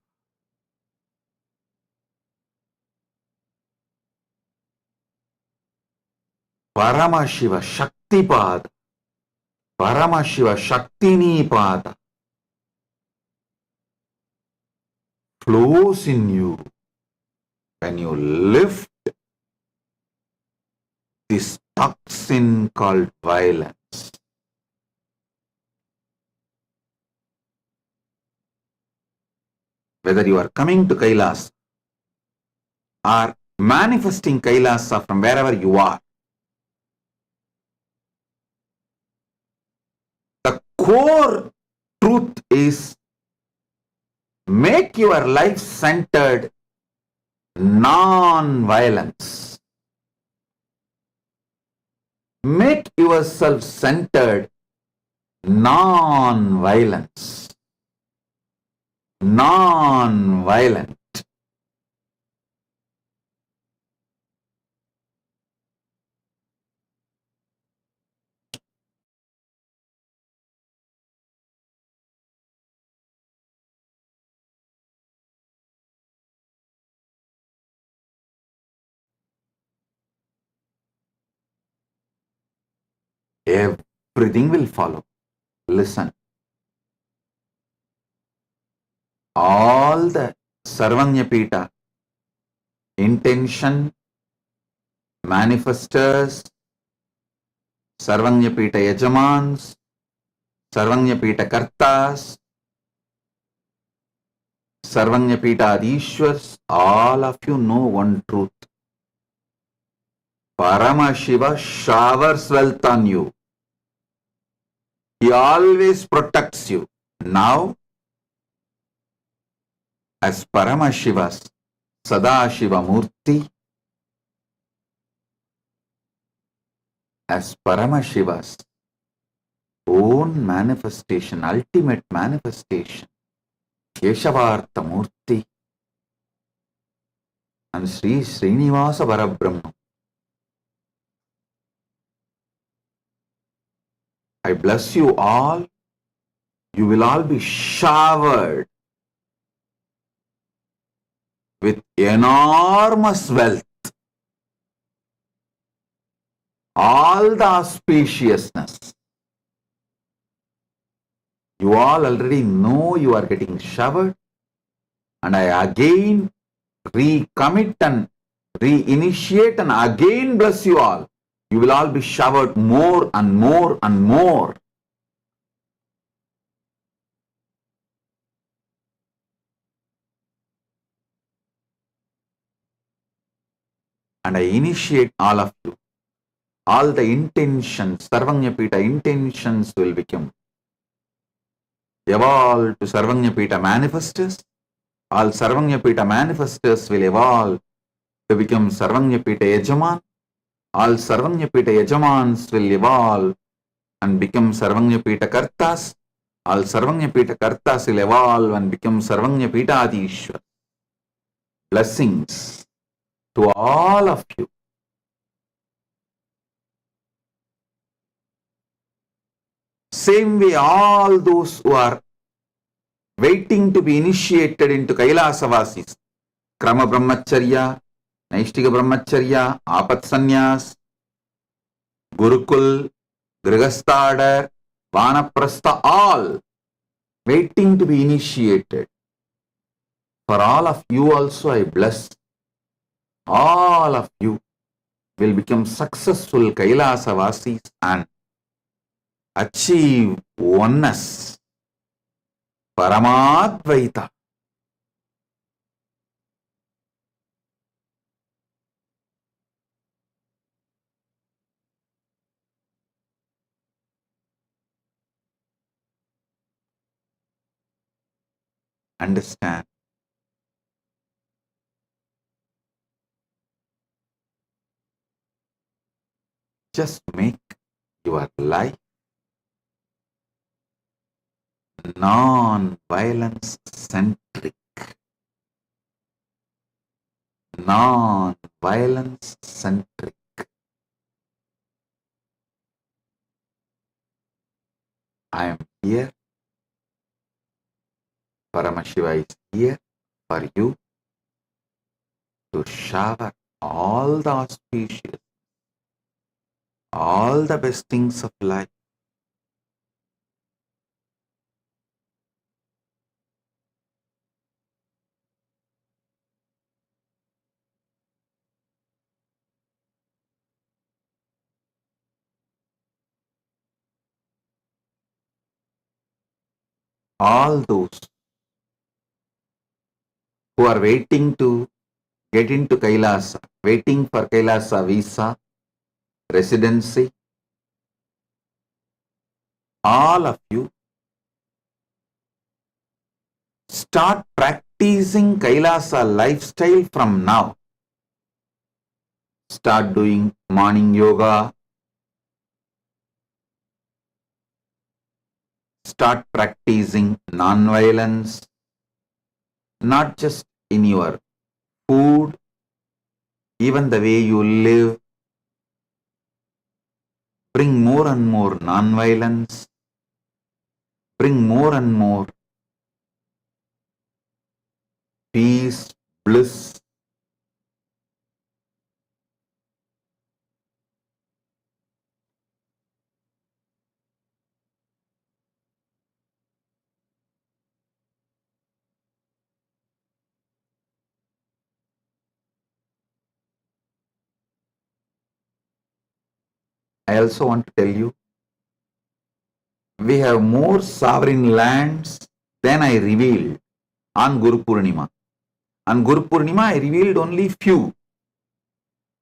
Paramashiva Shaktipada. Paramashiva Shaktinipada flows in you when you lift this toxin called violence. Whether you are coming to Kailasa or manifesting Kailasa from wherever you are, the core truth is make your life centered non-violence. Make yourself centered non-violence. Non-violent. Everything will follow. Listen. All the Sarvanyapita, intention, manifestors, Sarvanyapita Yajamans, Sarvanyapita Kartas, Sarvanyapita Adishwars, all of you know one truth. Paramashiva showers wealth on you. He always protects you. Now, as Paramashiva's Sadashiva Murti, as Paramashiva's own manifestation, ultimate manifestation, Keshavartha Murti, and Sri Srinivasa Parabrahma. I bless you all. You will all be showered with enormous wealth. all the auspiciousness. You all already know you are getting showered, and I again recommit and reinitiate and again bless you all. You will all be showered more and more and more. And I initiate all of you. All the intentions, Sarvanyapita intentions will become evolve to Sarvanyapita manifestors. All Sarvanyapita manifestors will evolve to become Sarvanyapita Yajaman. All Sarvanyapita Yajamans will evolve and become Sarvanyapita Kartas. All Sarvanyapita Kartas will evolve and become Sarvanyapita Adishwar. Blessings to all of you. Same way, all those who are waiting to be initiated into Kailasa Vasis, Krama Brahmacharya, Naishtika Brahmacharya, Apat Sannyas, Gurukul, Grihastha, Vanaprastha, all waiting to be initiated. For all of you also I bless. All of you will become successful Kailasa Vasis and achieve oneness, Paramadvaita. Understand? Just make your life non-violence centric. Non-violence centric. I am here. Paramashiva is here for you to shower all the auspicious, all the best things of life. All those who are waiting to get into Kailasa, waiting for Kailasa visa, residency, all of you start practicing Kailasa lifestyle from now. Start doing morning yoga. Start practicing non-violence, not just in your food, even the way you live. Bring more and more non-violence. Bring more and more peace, bliss. I also want to tell you, we have more sovereign lands than I revealed on Guru Purnima. On Guru Purnima, I revealed only few.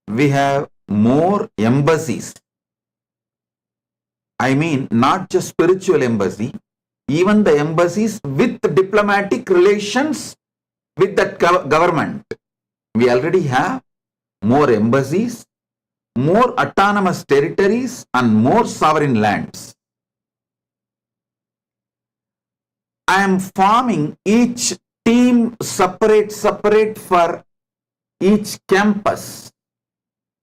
We have more embassies. I mean, not just spiritual embassy, even the embassies with diplomatic relations with that government. We already have more embassies, more autonomous territories, and more sovereign lands. I am forming each team separate for each campus.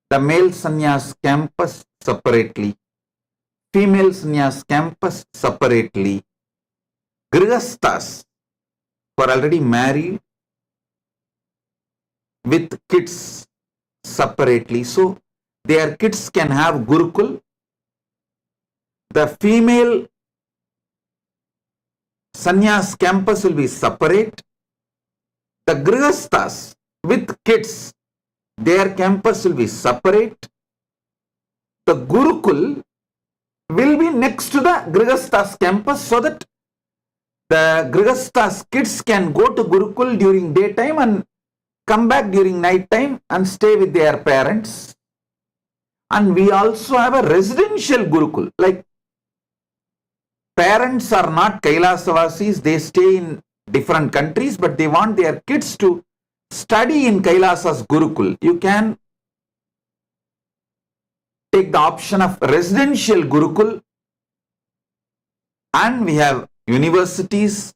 The male sannyas campus separately, female sannyas campus separately, grihasthas who are already married with kids separately. So their kids can have Gurukul. The female sannyas campus will be separate. The grihasthas with kids, their campus will be separate. The Gurukul will be next to the grihasthas campus so that the grihasthas kids can go to Gurukul during daytime and come back during night time and stay with their parents. And we also have a residential Gurukul. Like, parents are not Kailasavasis, they stay in different countries, but they want their kids to study in Kailasa's Gurukul. You can take the option of residential Gurukul, and we have universities.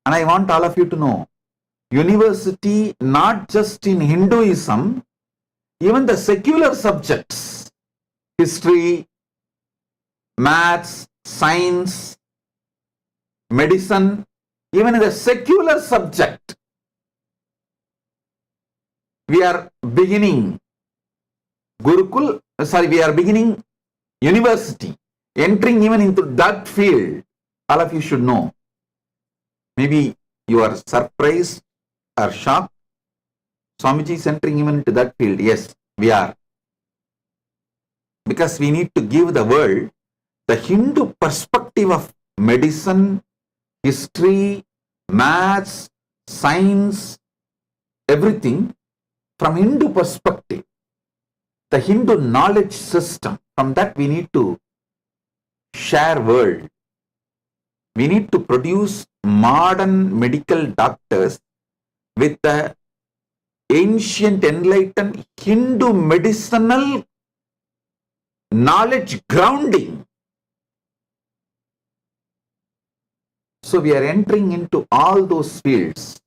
And I want all of you to know, university not just in Hinduism, even the secular subjects, history, maths, science, medicine, even in the secular subject, we are beginning we are beginning university, entering even into that field. All of you should know. Maybe you are surprised or shocked. Swamiji is entering even into that field. Yes, we are. Because we need to give the world the Hindu perspective of medicine, history, maths, science, everything from Hindu perspective. The Hindu knowledge system, from that we need to share world. We need to produce modern medical doctors with the ancient enlightened Hindu medicinal knowledge grounding. So we are entering into all those fields,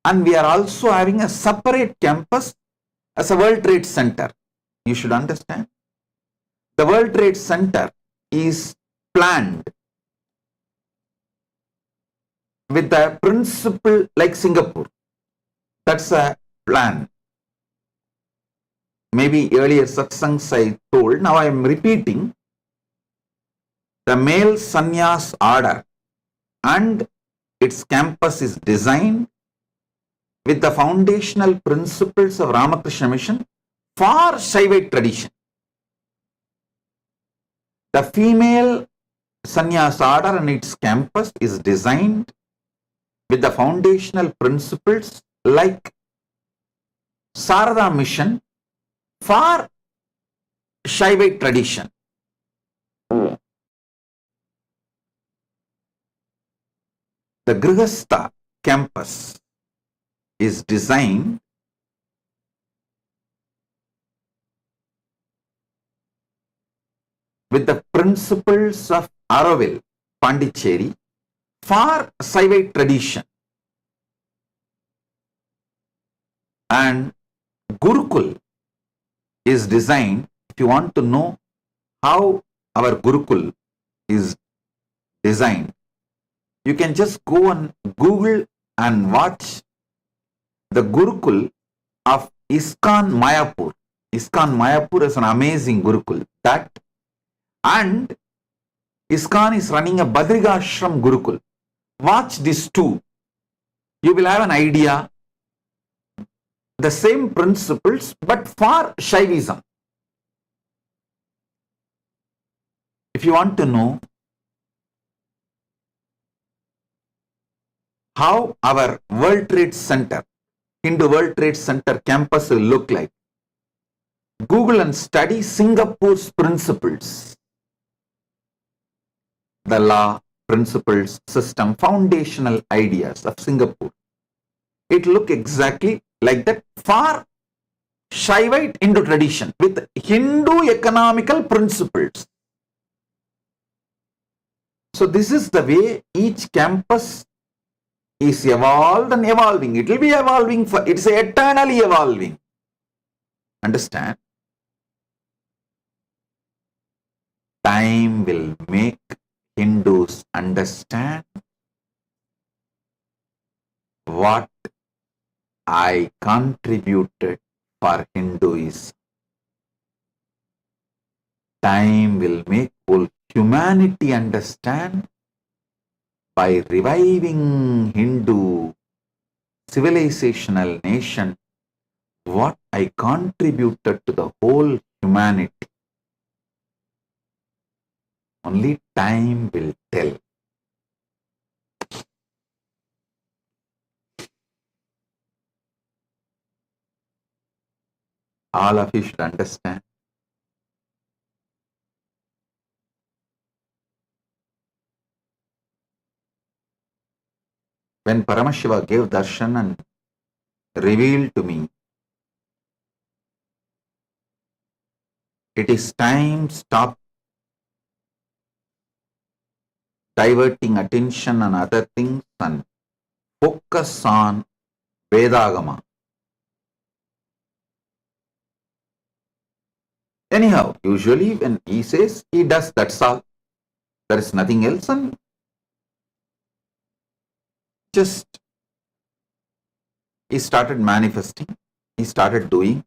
and we are also having a separate campus as a World Trade Center. You should understand, the World Trade Center is planned with the principle like Singapore. That's a plan. Maybe earlier satsangs I told, now I am repeating. The male sannyas order and its campus is designed with the foundational principles of Ramakrishna Mission for Shaivite tradition. The female sannyas order and its campus is designed with the foundational principles like Sarada Mission for Shaivite tradition. The Grihastha campus is designed with the principles of Araval, Pondicherry for Shaivite tradition. And Gurukul is designed, if you want to know how our Gurukul is designed, you can just go on Google and watch the Gurukul of ISKCON Mayapur. ISKCON Mayapur is an amazing Gurukul. That, and ISKCON is running a Badrigashram Gurukul. Watch these two. You will have an idea. The same principles, but for Shaivism. If you want to know how our World Trade Center, Hindu World Trade Center campus will look like, Google and study Singapore's principles. The law, principles, system, foundational ideas of Singapore. It look exactly like that for Shaivite Hindu tradition with Hindu economical principles. So this is the way each campus is evolved and evolving. It will be evolving for, it's eternally evolving. Understand? Time will make Hindus understand what I contributed for Hinduism. time will make whole humanity understand by reviving Hindu civilizational nation what I contributed to the whole humanity. Only time will tell. All of you should understand. When Paramashiva gave darshan and revealed to me, it is time stop diverting attention on other things and focus on Vedagama. Anyhow, usually when he says, he does, that's all. There is nothing else, and just he started manifesting, he started doing.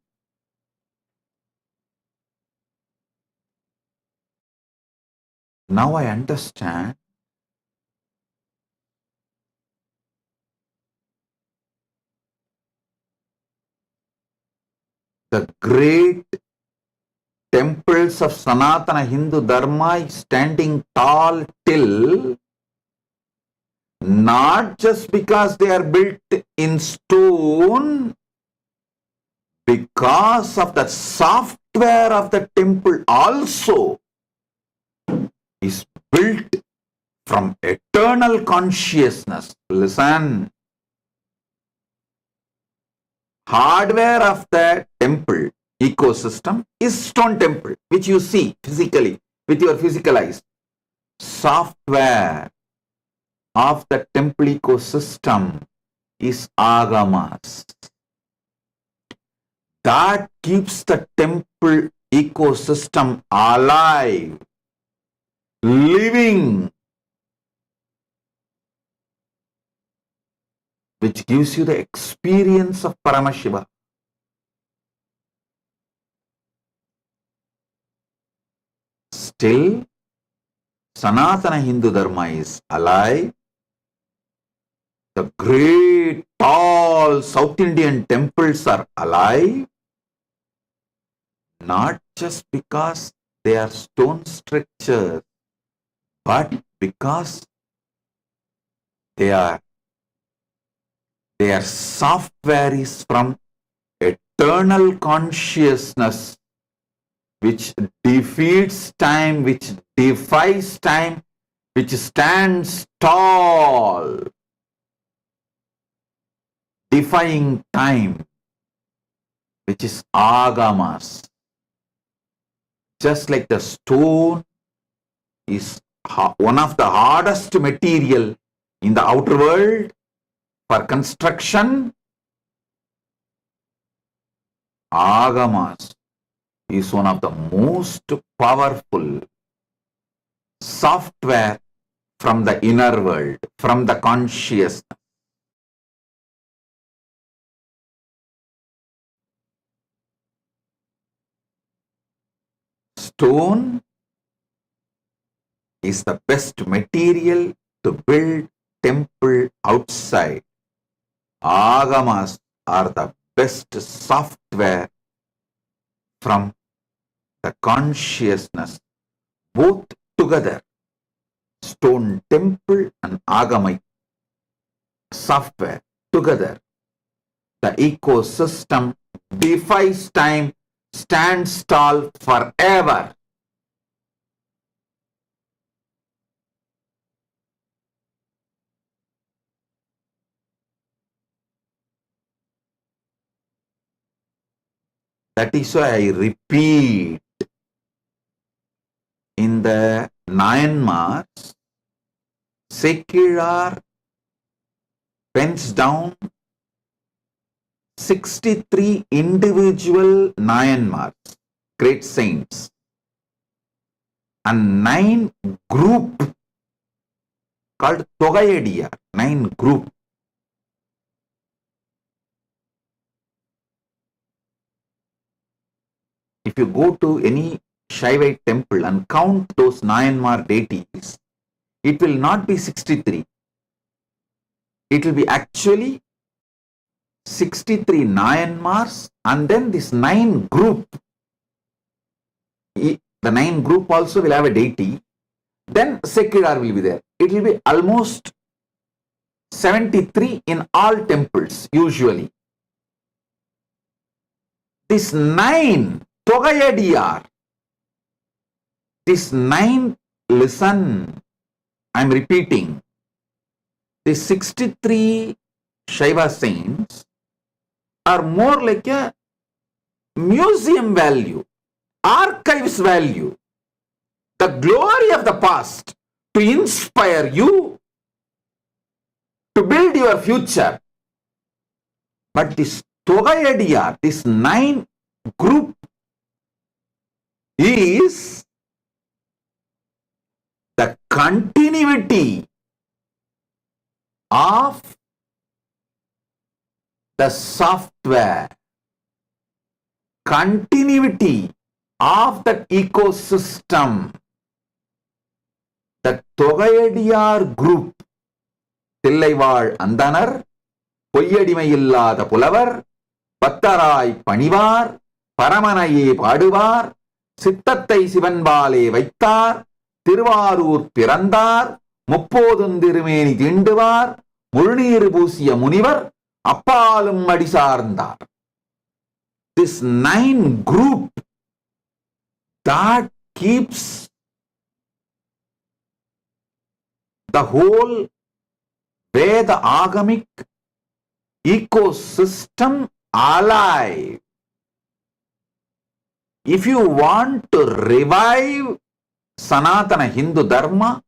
Now I understand the great temples of Sanatana Hindu Dharma is standing tall till not just because they are built in stone, because of the software of the temple also is built from eternal consciousness. Listen. Hardware of the temple ecosystem is stone temple, which you see physically with your physical eyes. Software of the temple ecosystem is agamas. That keeps the temple ecosystem alive, living, which gives you the experience of Paramashiva. Still, Sanatana Hindu Dharma is alive. The great, tall South Indian temples are alive, not just because they are stone structures, but because their software is from eternal consciousness, which defeats time, which defies time, which stands tall, defying time, which is agamas. Just like the stone is one of the hardest material in the outer world for construction, agamas is one of the most powerful software from the inner world, from the consciousness. Stone is the best material to build temple outside. Agamas are the best software from the consciousness, both together. Stone temple and agamic software together. The ecosystem defies time, stands tall forever. That is why I repeat, in the Myanmar, secular pens down 63 individual Myanmars, great saints, and 9 group called Togayediya, 9 group. If you go to any Shaivite temple and count those Nayanmar deities, it will not be 63. It will be actually 63 Nayanmars and then this 9 group. The 9 group also will have a deity. Then Sekidar will be there. It will be almost 73 in all temples usually. This 9 Togayadiyar, this 9, listen, I am repeating, the 63 Shaiva saints are more like a museum value, archives value, the glory of the past to inspire you to build your future. But this Togayadiyar, this 9 group is the continuity of the software, continuity of the ecosystem. The Togayadiyar group, Tillaival Andanar, Poyyadimayillada Pulavar, Pattarai Panivar, Paramanaye Paduvar, Sittathai Sivanbale Vaittar, Tiruvarur Pirandar, Muppodundirumeni Tinduvar, Murunir Busiya Munivar, Appalum Madisarndar. This 9 group that keeps the whole Veda Agamic ecosystem alive. If you want to revive Sanatana Hindu Dharma,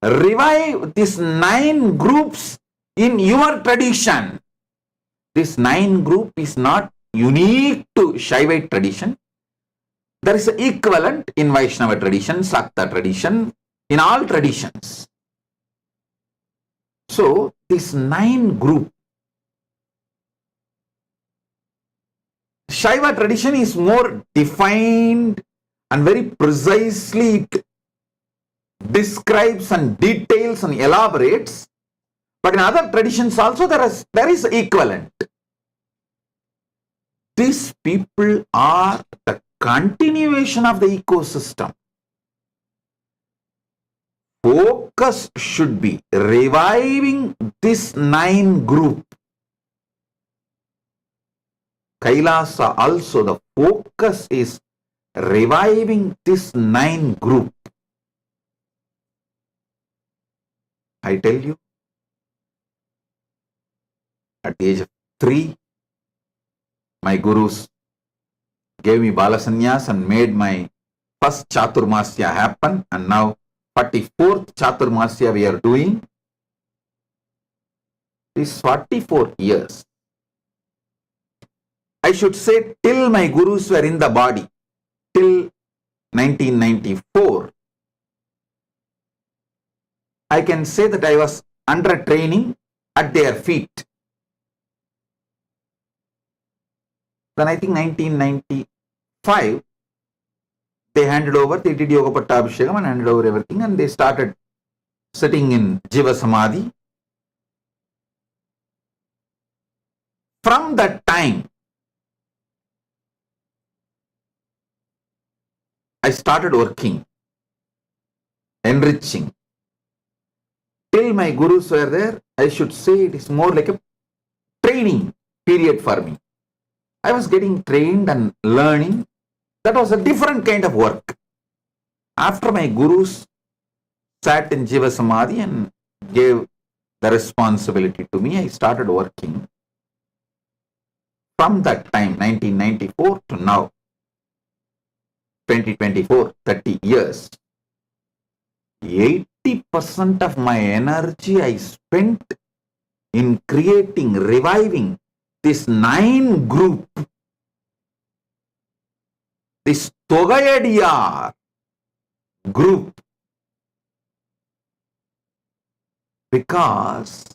revive these 9 groups in your tradition. This 9 group is not unique to Shaivite tradition. There is an equivalent in Vaishnava tradition, Sakta tradition, in all traditions. So, this 9 group, Shaiva tradition is more defined and very precisely it describes and details and elaborates. But in other traditions also there is equivalent. These people are the continuation of the ecosystem. Focus should be reviving this 9 group. Kailasa also, the focus is reviving this 9 group. I tell you, at the age of 3, my gurus gave me Balasanyas and made my first Chaturmasya happen, and now 44th Chaturmasya we are doing. These 44 years, I should say till my gurus were in the body, till 1994, I can say that I was under training at their feet. Then I think 1995, they handed over, they did Yoga Pattabhishekam and handed over everything, and they started sitting in Jiva Samadhi. From that time, I started working, enriching. Till my gurus were there, I should say it is more like a training period for me. I was getting trained and learning. That was a different kind of work. After my gurus sat in Jiva Samadhi and gave the responsibility to me, I started working. From that time, 1994 to now, 2024, 30 years, 80% of my energy I spent in creating, reviving this 9 group, this Togayadiyar group, because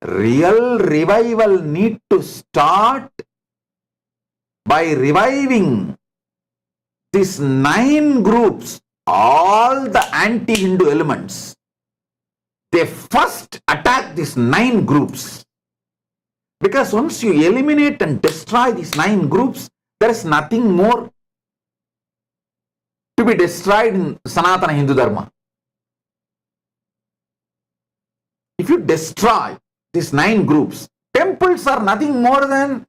real revival need to start by reviving these 9 groups, all the anti-Hindu elements, they first attack these 9 groups. Because once you eliminate and destroy these 9 groups, there is nothing more to be destroyed in Sanatana Hindu Dharma. If you destroy these 9 groups, temples are nothing more than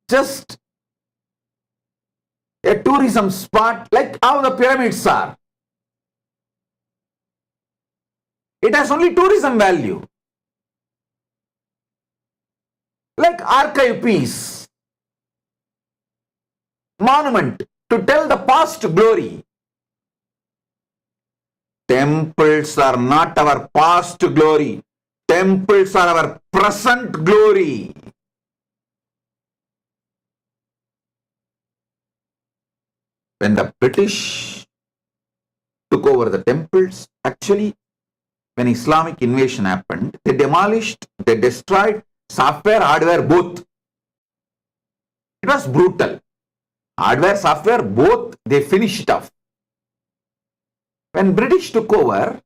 just a tourism spot like how the pyramids are. It has only tourism value. Like archive piece, monument to tell the past glory. Temples are not our past glory. Temples are our present glory. When the British took over the temples, actually, when Islamic invasion happened, they demolished, they destroyed software, hardware, both. It was brutal. Hardware, software, both, they finished it off. When British took over,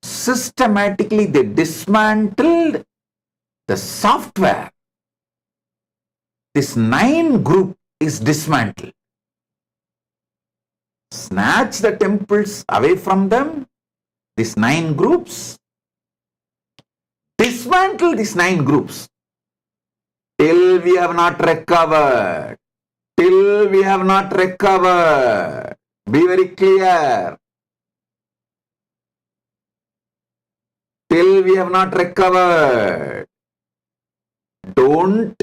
systematically they dismantled the software. This 9 group is dismantled. Snatch the temples away from them, these 9 groups. Dismantle these 9 groups till we have not recovered. Till we have not recovered. Be very clear. Till we have not recovered. Don't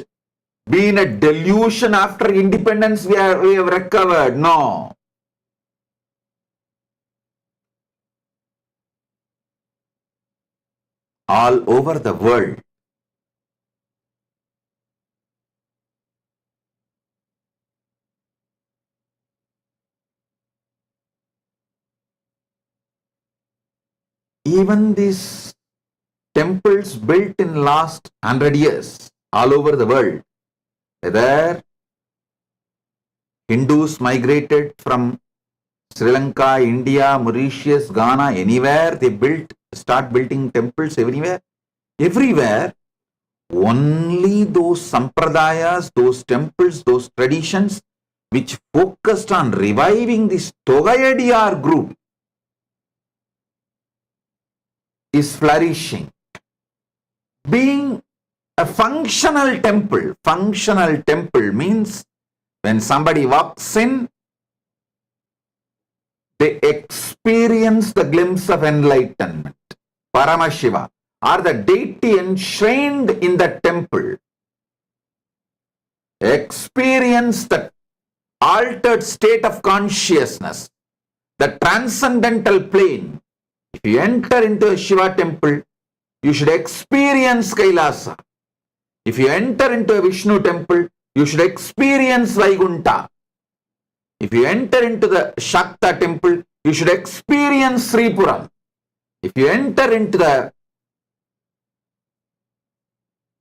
be in a delusion after independence we have recovered. No. All over the world, even these temples built in last 100 years, all over the world, whether Hindus migrated from Sri Lanka, India, Mauritius, Ghana, anywhere they start building temples everywhere. Everywhere, only those sampradayas, those temples, those traditions which focused on reviving this Togayadiyar group is flourishing. Being a functional temple means when somebody walks in, they experience the glimpse of enlightenment. Paramashiva, or the deity enshrined in the temple, experience the altered state of consciousness, the transcendental plane. If you enter into a Shiva temple, you should experience Kailasa. If you enter into a Vishnu temple, you should experience Vaikunta. If you enter into the Shakta temple, you should experience Sripuram. If you enter into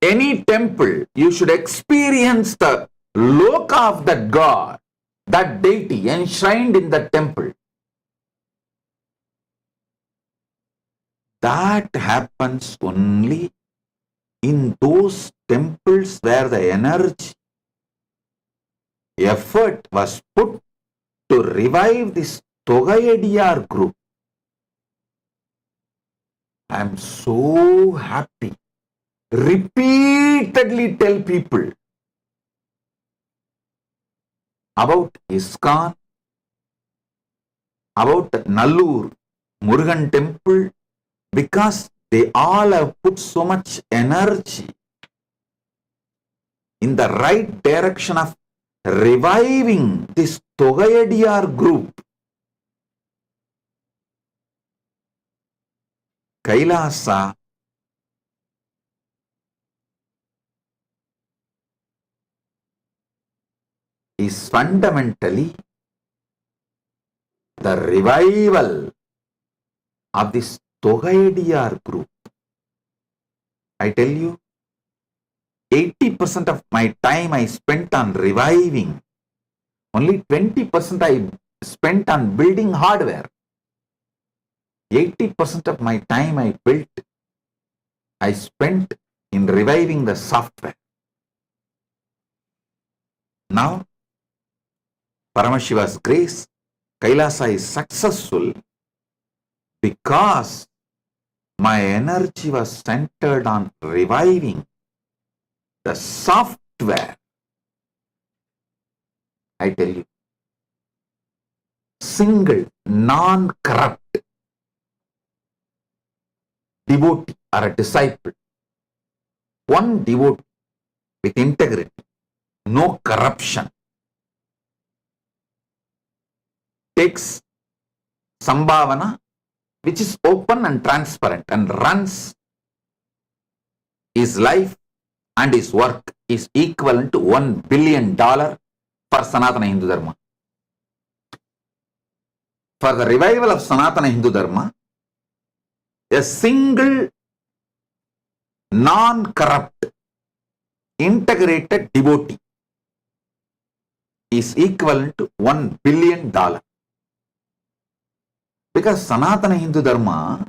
any temple, you should experience the loka of that God, that deity enshrined in the temple. That happens only in those temples where the energy, effort was put to revive this Togayadiyar group. I am so happy. Repeatedly tell people about ISKCON, about Nallur Murugan temple, because they all have put so much energy in the right direction of reviving this Togayadiyar group. Kailasa is fundamentally the revival of this Togayadiyar group. I tell you, 80% of my time I spent on reviving Only 20% I spent on building hardware. 80% of my time I spent in reviving the software. Now, Paramashiva's grace, Kailasa is successful because my energy was centered on reviving the software. I tell you, single, non-corrupt devotee or a disciple, one devotee with integrity, no corruption, takes sambhavana, which is open and transparent, and runs his life and his work is equivalent to $1 billion for Sanatana Hindu Dharma. For the revival of Sanatana Hindu Dharma, a single non-corrupt, integrated devotee is equivalent to $1 billion. Because Sanatana Hindu Dharma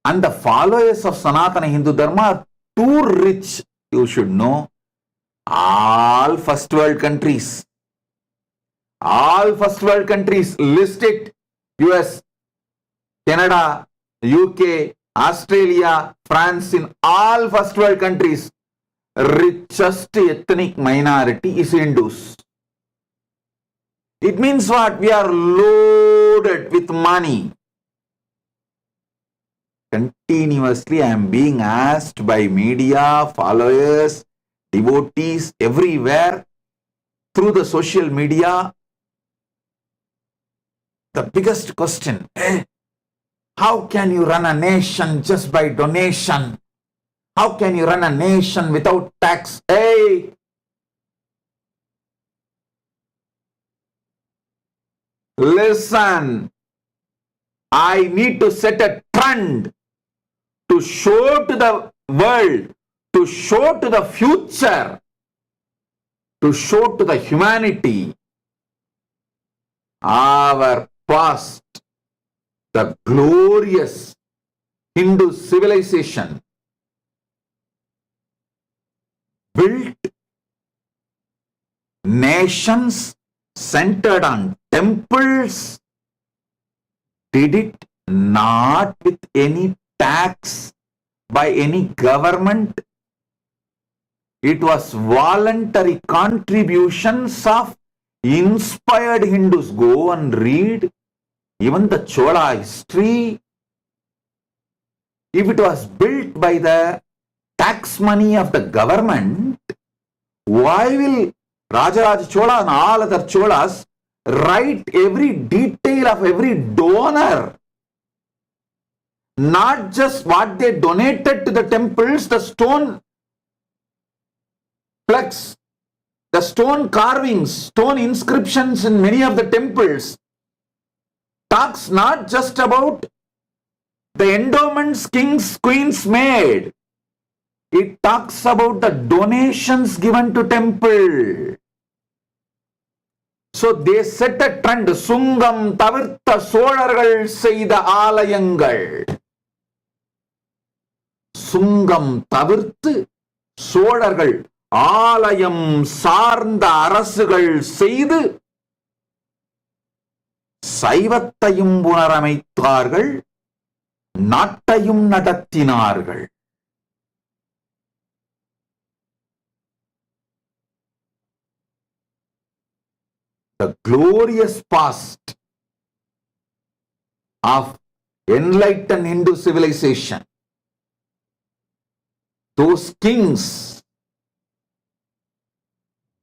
and the followers of Sanatana Hindu Dharma are too rich. You should know, all first world countries, list it: US, Canada, UK, Australia, France, in all first world countries, richest ethnic minority is Hindus. It means what? We are loaded with money. Continuously I am being asked by media, followers, devotees everywhere, through the social media, the biggest question: how can you run a nation just by donation? How can you run a nation without tax? Listen, I need to set a trend to show to the world, to show to the future, to show to the humanity our past, the glorious Hindu civilization built nations centered on temples, did it not with any tax by any government. It was voluntary contributions of inspired Hindus. Go and read even the Chola history. If it was built by the tax money of the government, why will Rajaraja Chola and all other Cholas write every detail of every donor? Not just what they donated to the temples, the stone plaques, the stone carvings, stone inscriptions in many of the temples talks not just about the endowments kings, queens made. It talks about the donations given to temple. So they set a trend. Sungam tavirtha solargal seida alayangal. Sungam tavirthu solargal ஆலயம் சார்ந்த அரசுகள் செய்து சைவத்தையும் புனரமைத்தார்கள், நாட்டையும் நடத்தினார்கள். The glorious past of enlightened Hindu civilization, those kings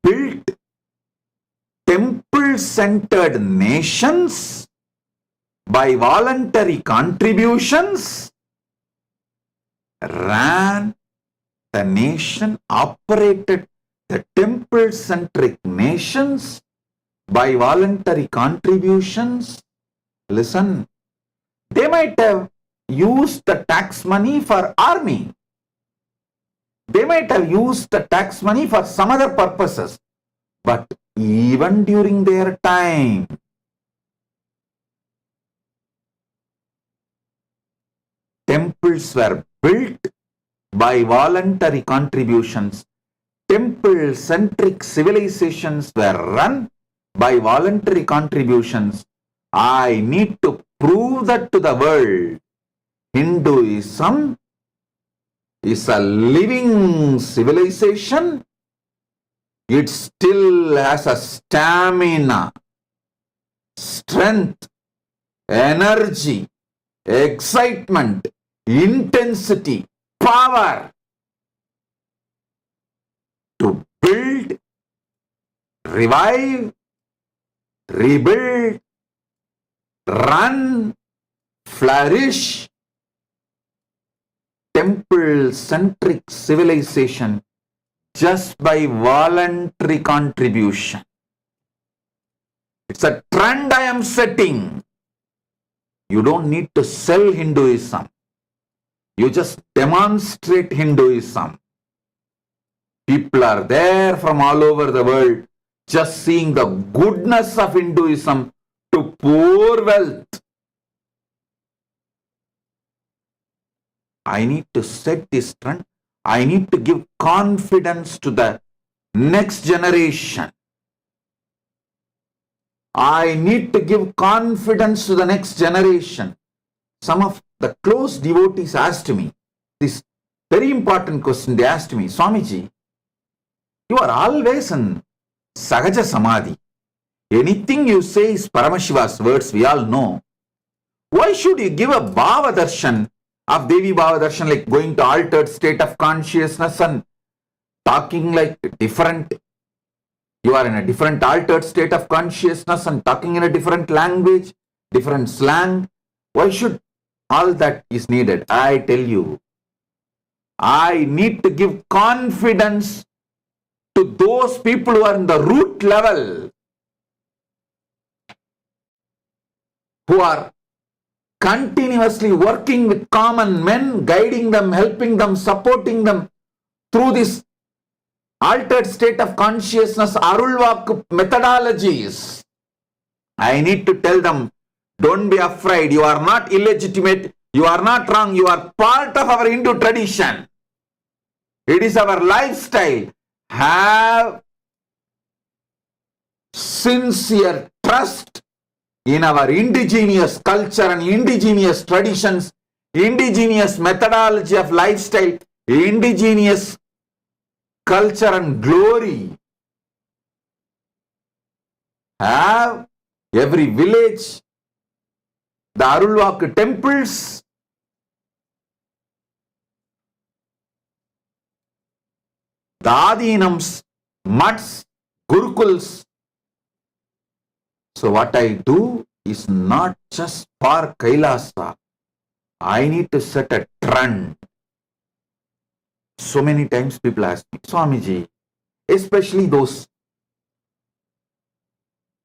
built temple-centered nations by voluntary contributions, ran the nation, operated the temple-centric nations by voluntary contributions. Listen, they might have used the tax money for army. They might have used the tax money for some other purposes. But even during their time, temples were built by voluntary contributions. Temple-centric civilizations were run by voluntary contributions. I need to prove that to the world. Hinduism is a living civilization. It still has a stamina, strength, energy, excitement, intensity, power to build, revive, rebuild, run, flourish. Temple-centric civilization just by voluntary contribution. It's a trend I am setting. You don't need to sell Hinduism. You just demonstrate Hinduism. People are there from all over the world just seeing the goodness of Hinduism to pour wealth. I need to set this trend. I need to give confidence to the next generation. I need to give confidence to the next generation. Some of the close devotees asked me this very important question. They asked me, Swamiji, you are always in Sahaja Samadhi. Anything you say is Paramashiva's words, we all know. Why should you give a Bhava Darshan of Devi Bhava Darshan, like going to altered state of consciousness and talking like different? You are in a different altered state of consciousness and talking in a different language, different slang. Why should all that is needed? I tell you, I need to give confidence to those people who are in the root level, who are continuously working with common men, guiding them, helping them, supporting them through this altered state of consciousness, Arulvak methodologies. I need to tell them, don't be afraid. You are not illegitimate. You are not wrong. You are part of our Hindu tradition. It is our lifestyle. Have sincere trust in our indigenous culture and indigenous traditions, indigenous methodology of lifestyle, indigenous culture and glory. Have every village the Arulvak temples, the Adinams, mutts, gurukuls. So what I do is not just for Kailasa. I need to set a trend. So many times people ask me, Swamiji, especially those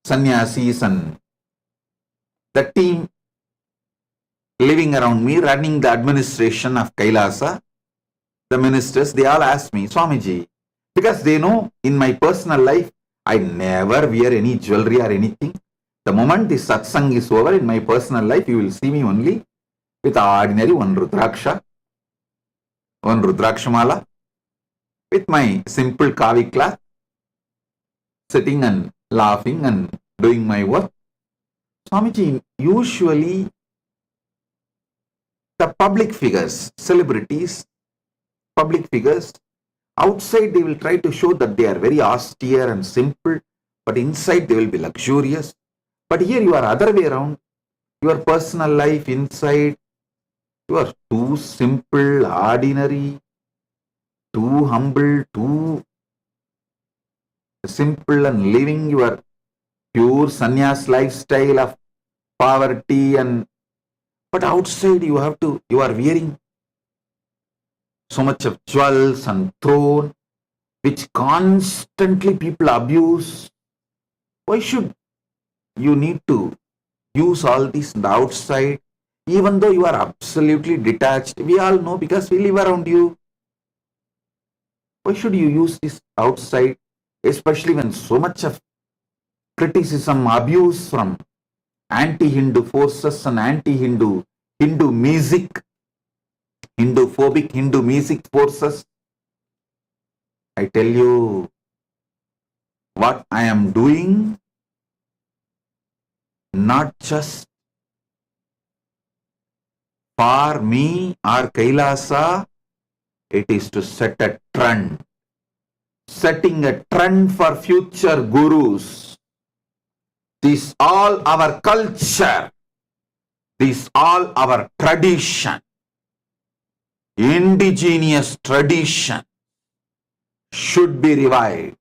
sannyasis and the team living around me, running the administration of Kailasa, the ministers, they all ask me, Swamiji, because they know in my personal life, I never wear any jewelry or anything. The moment this satsang is over in my personal life, you will see me only with ordinary one Rudraksha mala, with my simple kavikla, sitting and laughing and doing my work. Swamiji, usually the public figures, celebrities, public figures, outside they will try to show that they are very austere and simple, but inside they will be luxurious. But here you are other way around. Your personal life inside, you are too simple, ordinary, too humble, too simple and living your pure sannyas lifestyle of poverty, and but outside you are wearing so much of jewels and throne, which constantly people abuse. Why should you need to use all this on the outside, even though you are absolutely detached? We all know because we live around you. Why should you use this outside especially when so much of criticism, abuse from anti-Hindu forces and anti-Hindu, Hindu music, Hindu-phobic Hindu music forces. I tell you, what I am doing, not just for me or Kailasa, it is to set a trend, setting a trend for future gurus. This all our culture, this all our tradition, indigenous tradition should be revived.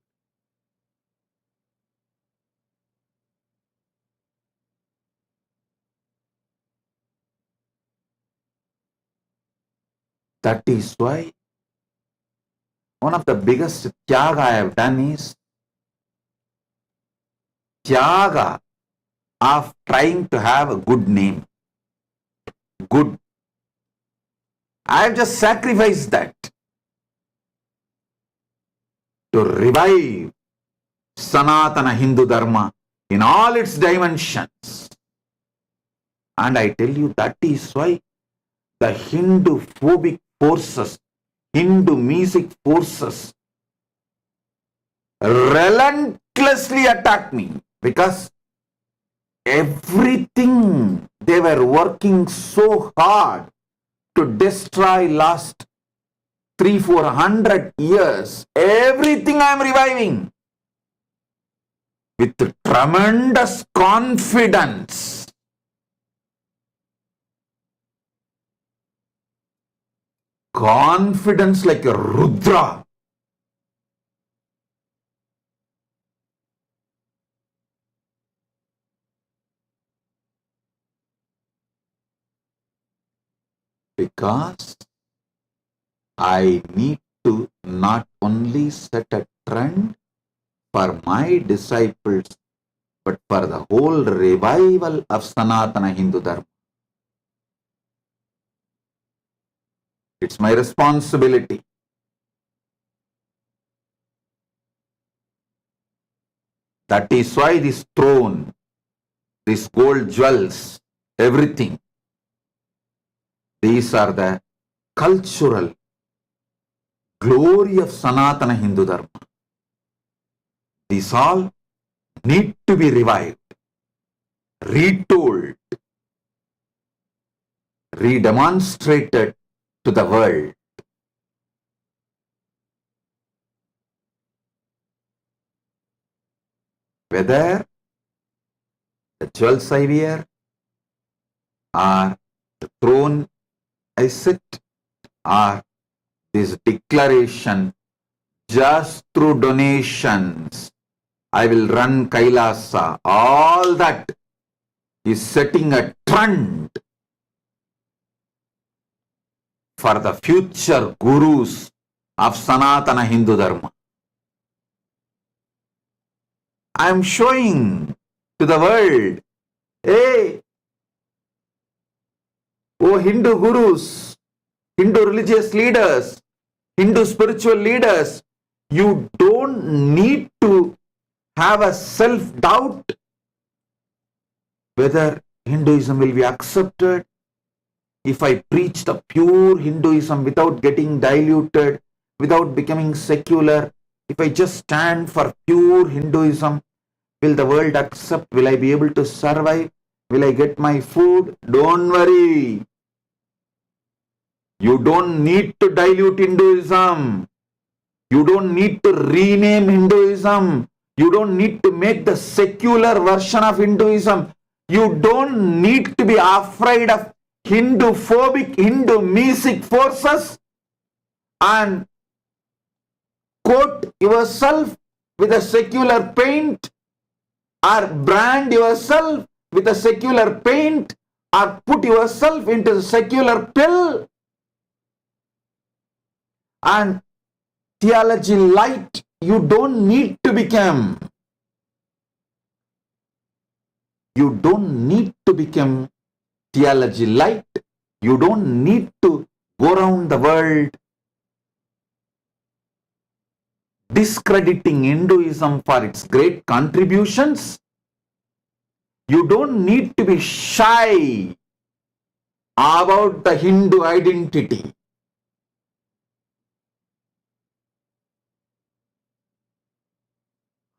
That is why one of the biggest tyaga I have done is tyaga of trying to have a good name. Good. I have just sacrificed that to revive Sanatana Hindu Dharma in all its dimensions. And I tell you, that is why the Hindu-phobic forces, Hindu music forces relentlessly attack me, because everything they were working so hard to destroy last 300-400 years, everything I am reviving with tremendous confidence. Confidence like a Rudra. Because I need to not only set a trend for my disciples, but for the whole revival of Sanatana Hindu Dharma. It's my responsibility. That is why this throne, these gold jewels, everything, these are the cultural glory of Sanatana Hindu Dharma. These all need to be revived, retold, redemonstrated to the world. Whether the jewels I wear or the throne I sit or this declaration, just through donations I will run Kailasa, all that is setting a trend for the future gurus of Sanatana Hindu Dharma. I am showing to the world, hey, oh Hindu gurus, Hindu religious leaders, Hindu spiritual leaders, you don't need to have a self-doubt whether Hinduism will be accepted. If I preach the pure Hinduism without getting diluted, without becoming secular, if I just stand for pure Hinduism, will the world accept? Will I be able to survive? Will I get my food? Don't worry. You don't need to dilute Hinduism. You don't need to rename Hinduism. You don't need to make the secular version of Hinduism. You don't need to be afraid of Hindu-phobic, Hindu music forces and coat yourself with a secular paint or brand yourself with a secular paint or put yourself into the secular pill and theology light. You don't need to become. You don't need to become theology light. You don't need to go around the world discrediting Hinduism for its great contributions, you don't need to be shy about the Hindu identity.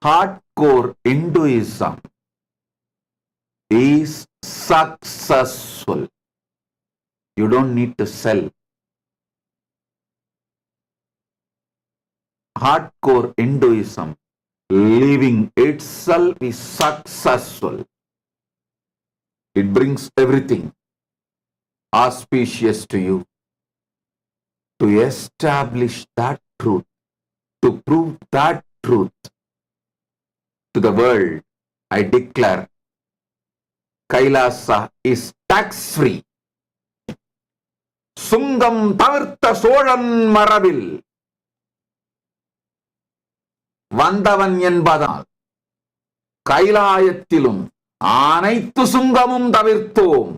Hardcore Hinduism is successful. You don't need to sell. Hardcore Hinduism, living itself is successful. It brings everything auspicious to you. To establish that truth, to prove that truth to the world, I declare Kailasa is tax-free. Sungam tavirtha Cholan மரபில் வந்தவன் என்பதால் கைலாயத்திலும் அனைத்து சுங்கமும் தவிர்த்தோம்.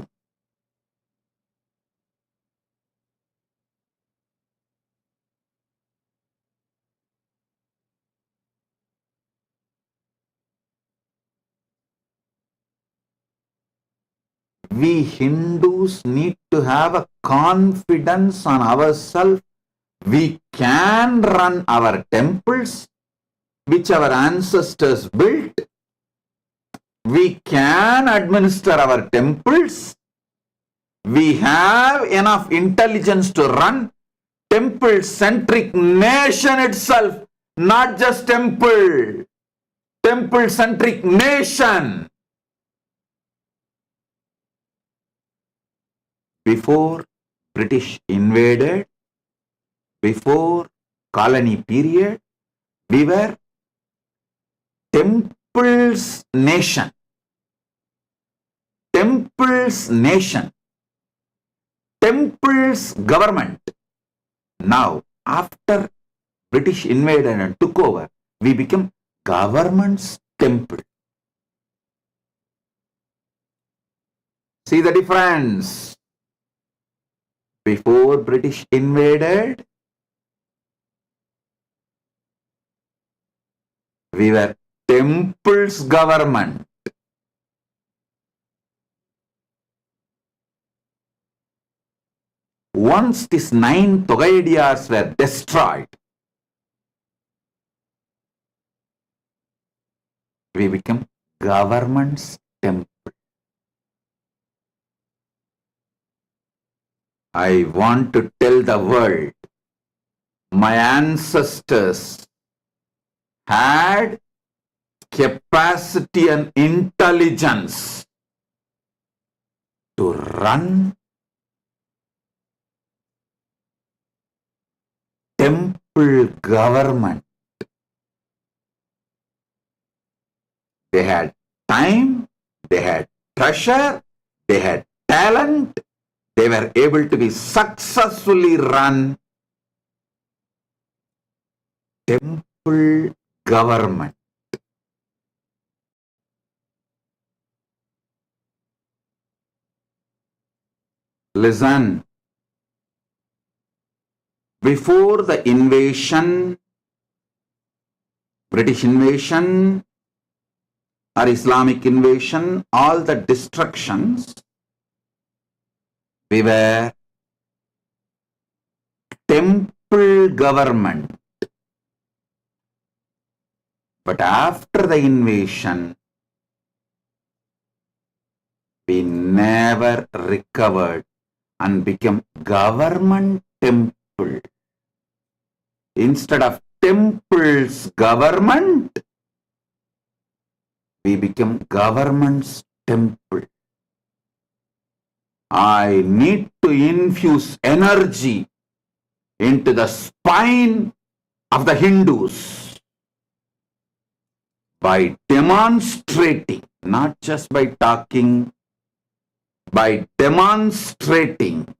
We Hindus need to have a confidence on ourselves. We can run our temples, which our ancestors built. We can administer our temples. We have enough intelligence to run temple-centric nation itself, not just temple. Temple-centric nation. Before British invaded, before colony period, we were temples nation. Temples nation. Temples government. Now, after British invaded and took over, we became government's temple. See the difference? Before British invaded, we were temples government. Once these 9 Togaidiyas were destroyed, we became government's temple. I want to tell the world, my ancestors had capacity and intelligence to run temple government. They had time, they had treasure, they had talent. They were able to be successfully run temple government. Listen, before the invasion, British invasion or Islamic invasion, all the destructions, we were temple government. But after the invasion, we never recovered and became government temple. Instead of temples government, we became government's temple. I need to infuse energy into the spine of the Hindus by demonstrating, not just by talking, by demonstrating,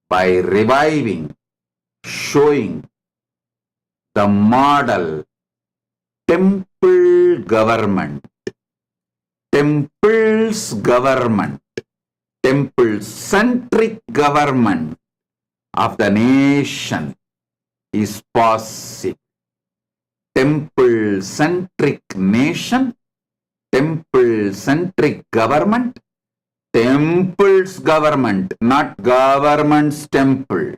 by reviving, showing the model temple government. Temples government, temple-centric government of the nation is possible. Temple-centric nation, temple-centric government, temple's government, not government's temple.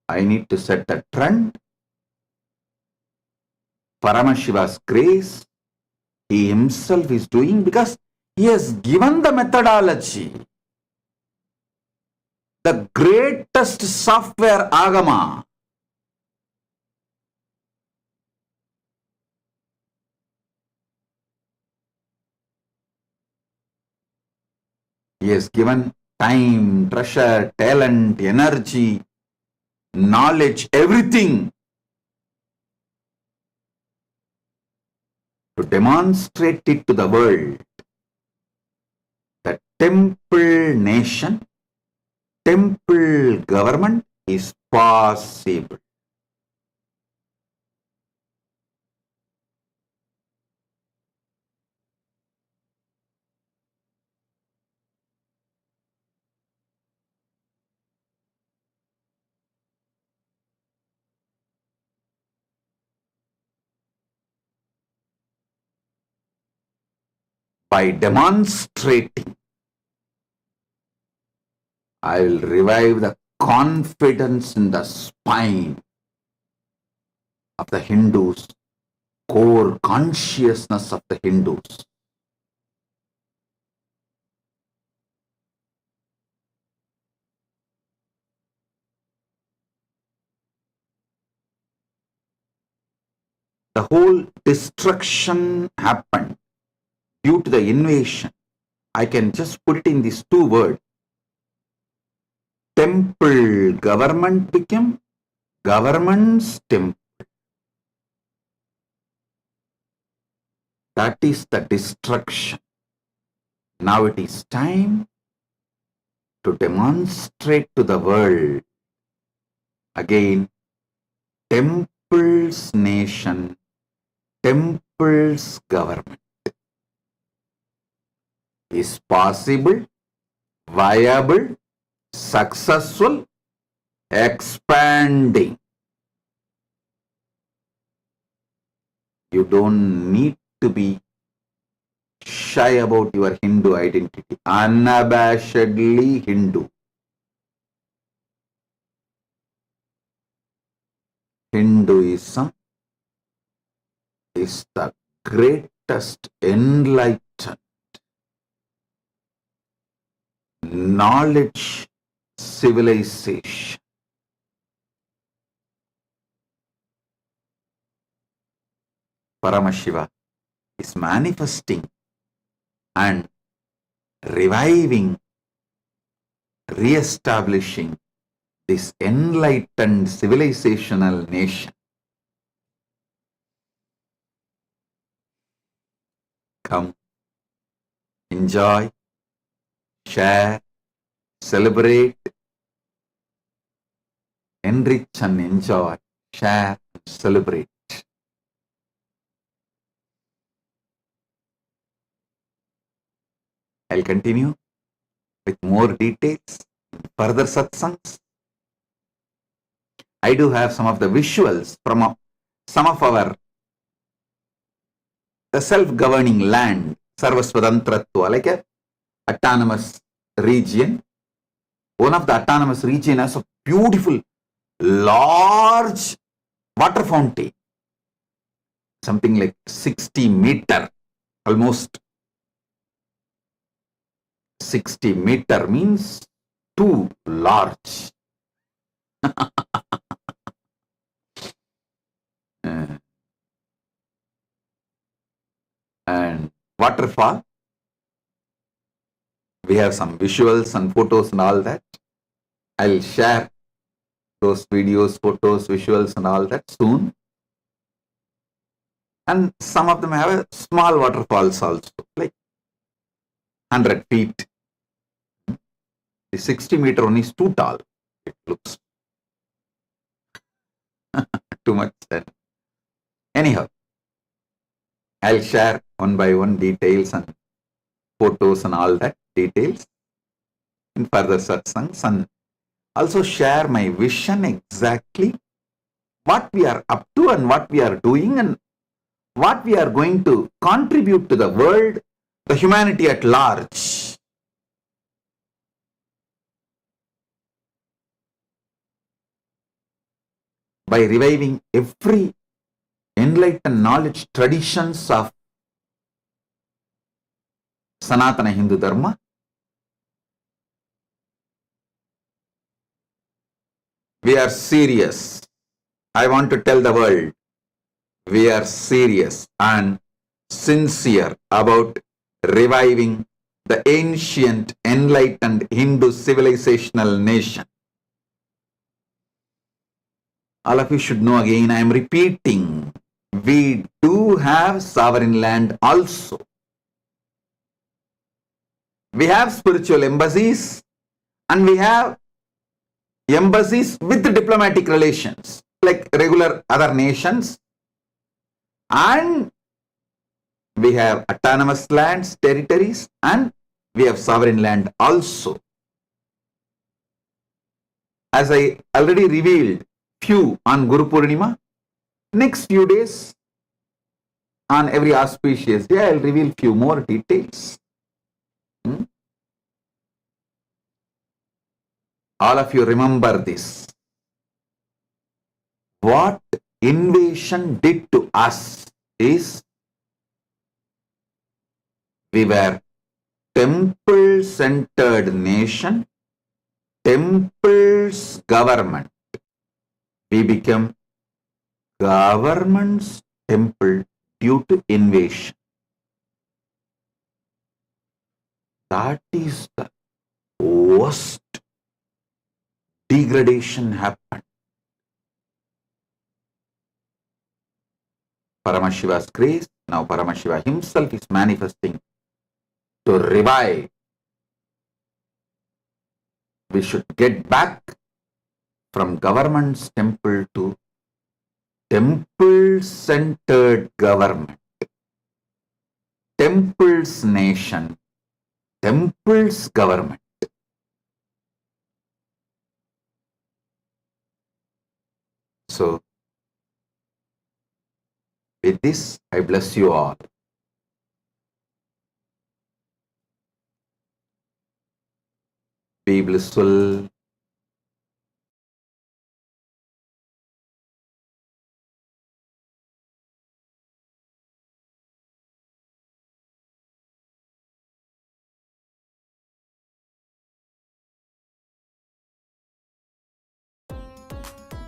I need to set a trend. Paramashiva's grace, he himself is doing because he has given the methodology. The greatest software agama. He has given time, treasure, talent, energy, knowledge, everything to demonstrate it to the world. The temple nation, temple government is possible. By demonstrating, I will revive the confidence in the spine of the Hindus, core consciousness of the Hindus. The whole destruction happened due to the invasion. I can just put it in these two words. Temple government became government's temple. That is the destruction. Now it is time to demonstrate to the world again, temple's nation, temple's government is possible, viable, successful, expanding. You don't need to be shy about your Hindu identity. Unabashedly Hindu. Hinduism is the greatest enlightened knowledge civilization. Paramashiva is manifesting and reviving, re-establishing this enlightened civilizational nation. Come, enjoy, share, celebrate, enrich and enjoy, share, celebrate. I'll continue with more details, further satsangs. I do have some of the visuals from some of our the self-governing land, Sarvasvatantratva, like a autonomous region. One of the autonomous region has a beautiful, large water fountain, something like 60 meter, almost 60 meter means too large. And waterfall. We have some visuals and photos and all that. I'll share those videos, photos, visuals and all that soon. And some of them have a small waterfalls also, like 100 feet. The 60 meter one is too tall. It looks too much then. Anyhow, I'll share one by one details and photos and all that details. in further satsangs and also share my vision exactly what we are up to and what we are doing and what we are going to contribute to the world, the humanity at large. By reviving every enlightened knowledge traditions of Sanatana Hindu Dharma, we are serious. I want to tell the world, we are serious and sincere about reviving the ancient enlightened Hindu civilizational nation. All of you should know again, I am repeating, we do have sovereign land also. We have spiritual embassies and we have embassies with diplomatic relations like regular other nations, and we have autonomous lands, territories, and we have sovereign land also. As I already revealed few on Guru Purnima, next few days on every auspicious day I will reveal few more details. All of you remember this. What invasion did to us is we were temple-centered nation, temple's government. We became government's temple due to invasion. That is the worst degradation happened. Paramashiva's grace, now Paramashiva himself is manifesting to revive. We should get back from government's temple to temple-centered government, temple's nation, temple's government. So, with this, I bless you all. Be blissful.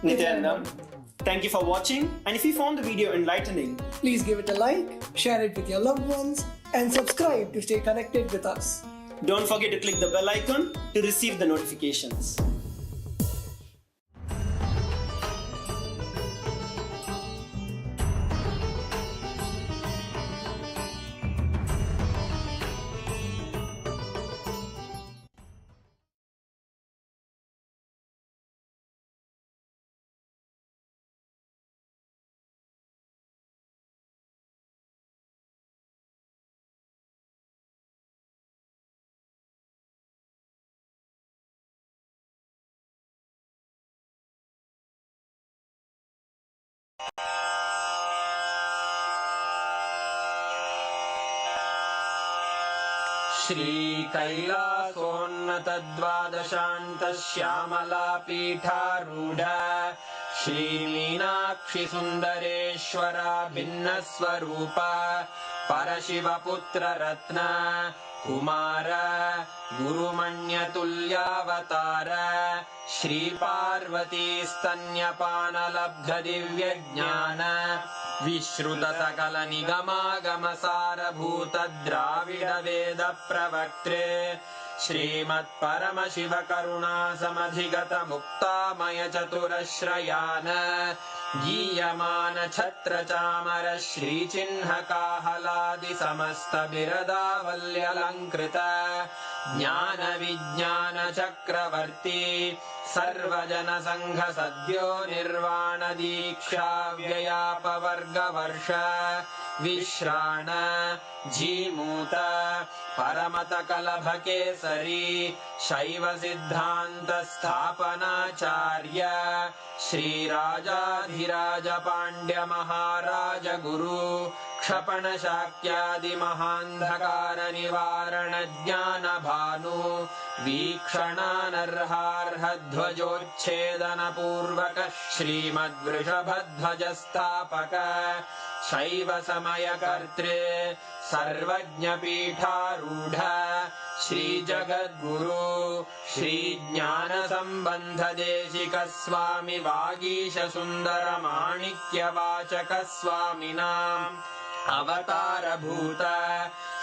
Nithyananda, thank you for watching, and if you found the video enlightening, please give it a like, share it with your loved ones, and subscribe to stay connected with us. don't forget to click the bell icon to receive the notifications. Shri कैलासोन्नतद्वादशान्तश्यामला पीठारूढ Shri Meenakshi सुन्दरेश्वरा भिन्नस्वरूप परशिवपुत्र रत्न कुमार गुरुमण्यतुल्यावतार श्री पार्वती स्तन्यपानलब्ध दिव्यज्ञान विश्रुत सकल निगमागम सारभूत द्राविड वेद प्रवक्त्रे श्रीमत् परम शिव करुणा समधिगत मुक्तामय चतुरश्रयान गीयमान छत्र चामर श्री चिन्ह काहलादि समस्त बिरदावल्यलंकृत ज्ञान विज्ञान चक्रवर्ती सर्वजनसङ्घ सद्यो निर्वाण दीक्षा व्ययापवर्गवर्ष विश्राण जीमूत परमत कलभ केसरी शैव सिद्धान्त स्थापनाचार्य श्रीराजाधिराज पाण्ड्य महाराज गुरु क्षपण शाक्यादि महान्धकार निवारण ज्ञान भानु वीक्षणानर्हार्ह ध्वजोच्छेदन पूर्वक श्रीमद्वृषभध्वज स्थापक शैव समय कर्तृ सर्वज्ञ पीठारूढ़ श्री जगद्गुरु श्री ज्ञान संबंध देशिक स्वामी वागीश सुंदर माणिक्य वाचक स्वामिनाम् अवतार भूत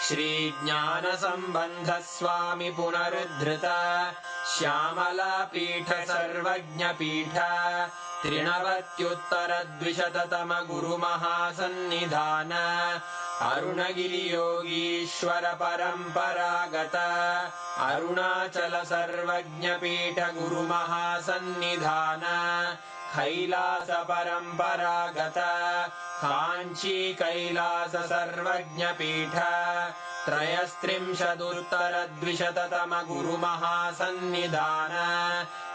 श्री ज्ञान संबंध स्वामी पुनरुद्धृत श्यामला पीठ सर्वज्ञ पीठ त्रिनवत्युत्तर द्विशततम गुरु महासन्निधान अरुणगिरि योगीश्वर परंपरागत अरुणाचल सर्वज्ञ पीठ गुरु महासन्निधान कैलास परंपरागत कांची कैलास सर्वज्ञ पीठ त्रयस्त्रिंशदुत्तर द्विशततम गुरु महासन्निधान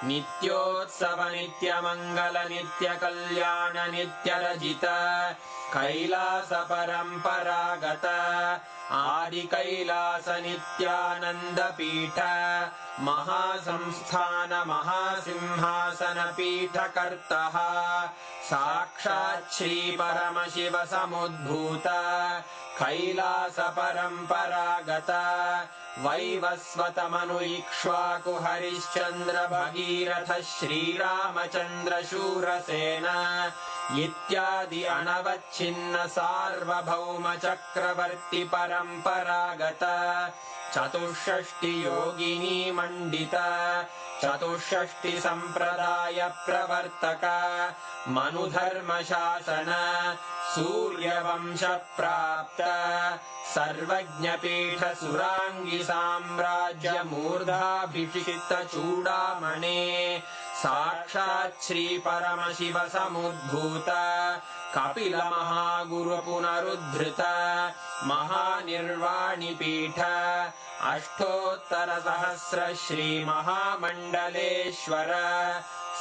नित्योत्सव नित्य मंगल नित्य कल्याण नित्य रजित कैलास परंपरागत आदि कैलास नित्यानंद पीठ महासंस्थान महासिंहासन पीठ कर्तः साक्षात् श्री परम शिव समुद्भूत कैलास परंपरागत वैवस्वत मनु इक्ष्वाकु हरिश्चंद्र भगीरथ श्रीरामचंद्र शूरसेन इत्यादि अनवच्छिन्न सार्वभौम चक्रवर्ती परंपरागत चतुष्षष्टि योगिनी मंडित चतुष्षष्टि संप्रदाय प्रवर्तक मनुधर्म शासन सूर्यवंश प्राप्त सर्वज्ञ पीठ सुरांगी साम्राज्य मूर्धाभिषिक्त चूड़ामणे साक्षात् श्री परम शिव समुद्भूत कपिल महागुरु पुनरुद्धृत महानिर्वाणि पीठ अष्टोत्तर सहस्र श्री महामंडलेश्वर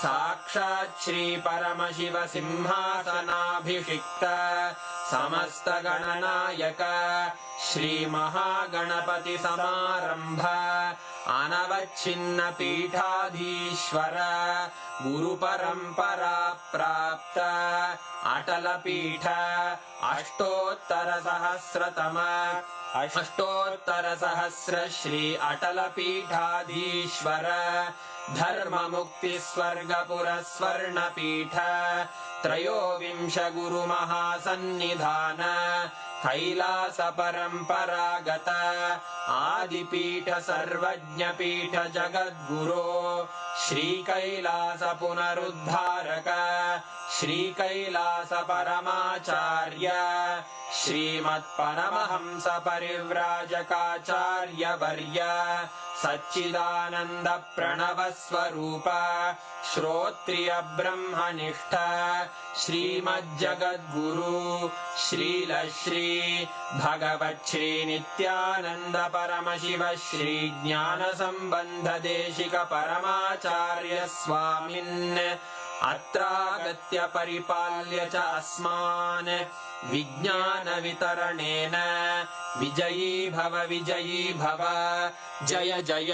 साक्षात् श्री परम शिव सिंहासनाभिषिक्त समस्त गणनायक श्री महागणपति समारंभ अनवच्छिन्न पीठाधीश्वर गुरु परंपरा प्राप्त अटल पीठ अष्टोत्तर सहस्र श्री अटल पीठाधीश्वर धर्म मुक्ति स्वर्गपुर स्वर्ण पीठ त्रयोविंश गुरु महासन्निधान कैलास परंपरागत आदिपीठ सर्वज्ञ पीठ जगद्गुरो श्री कैलास पुनरुद्धारक श्री कैलास परमाचार्य श्रीमत्परमहंस परिव्राजकाचार्य वर्य सच्चिदानंद प्रणव स्वरूप श्रोत्रिय ब्रह्मनिष्ठ श्रीमज्जगद्गुरु श्रील श्री भगवत् श्री नित्यानंद परम शिव श्री ज्ञान संबंध देशिक परमाचार्य स्वामिन् अत्रागत्य परिपाल्य च अस्मान् विज्ञान वितरणेन विजयी भव जय जय।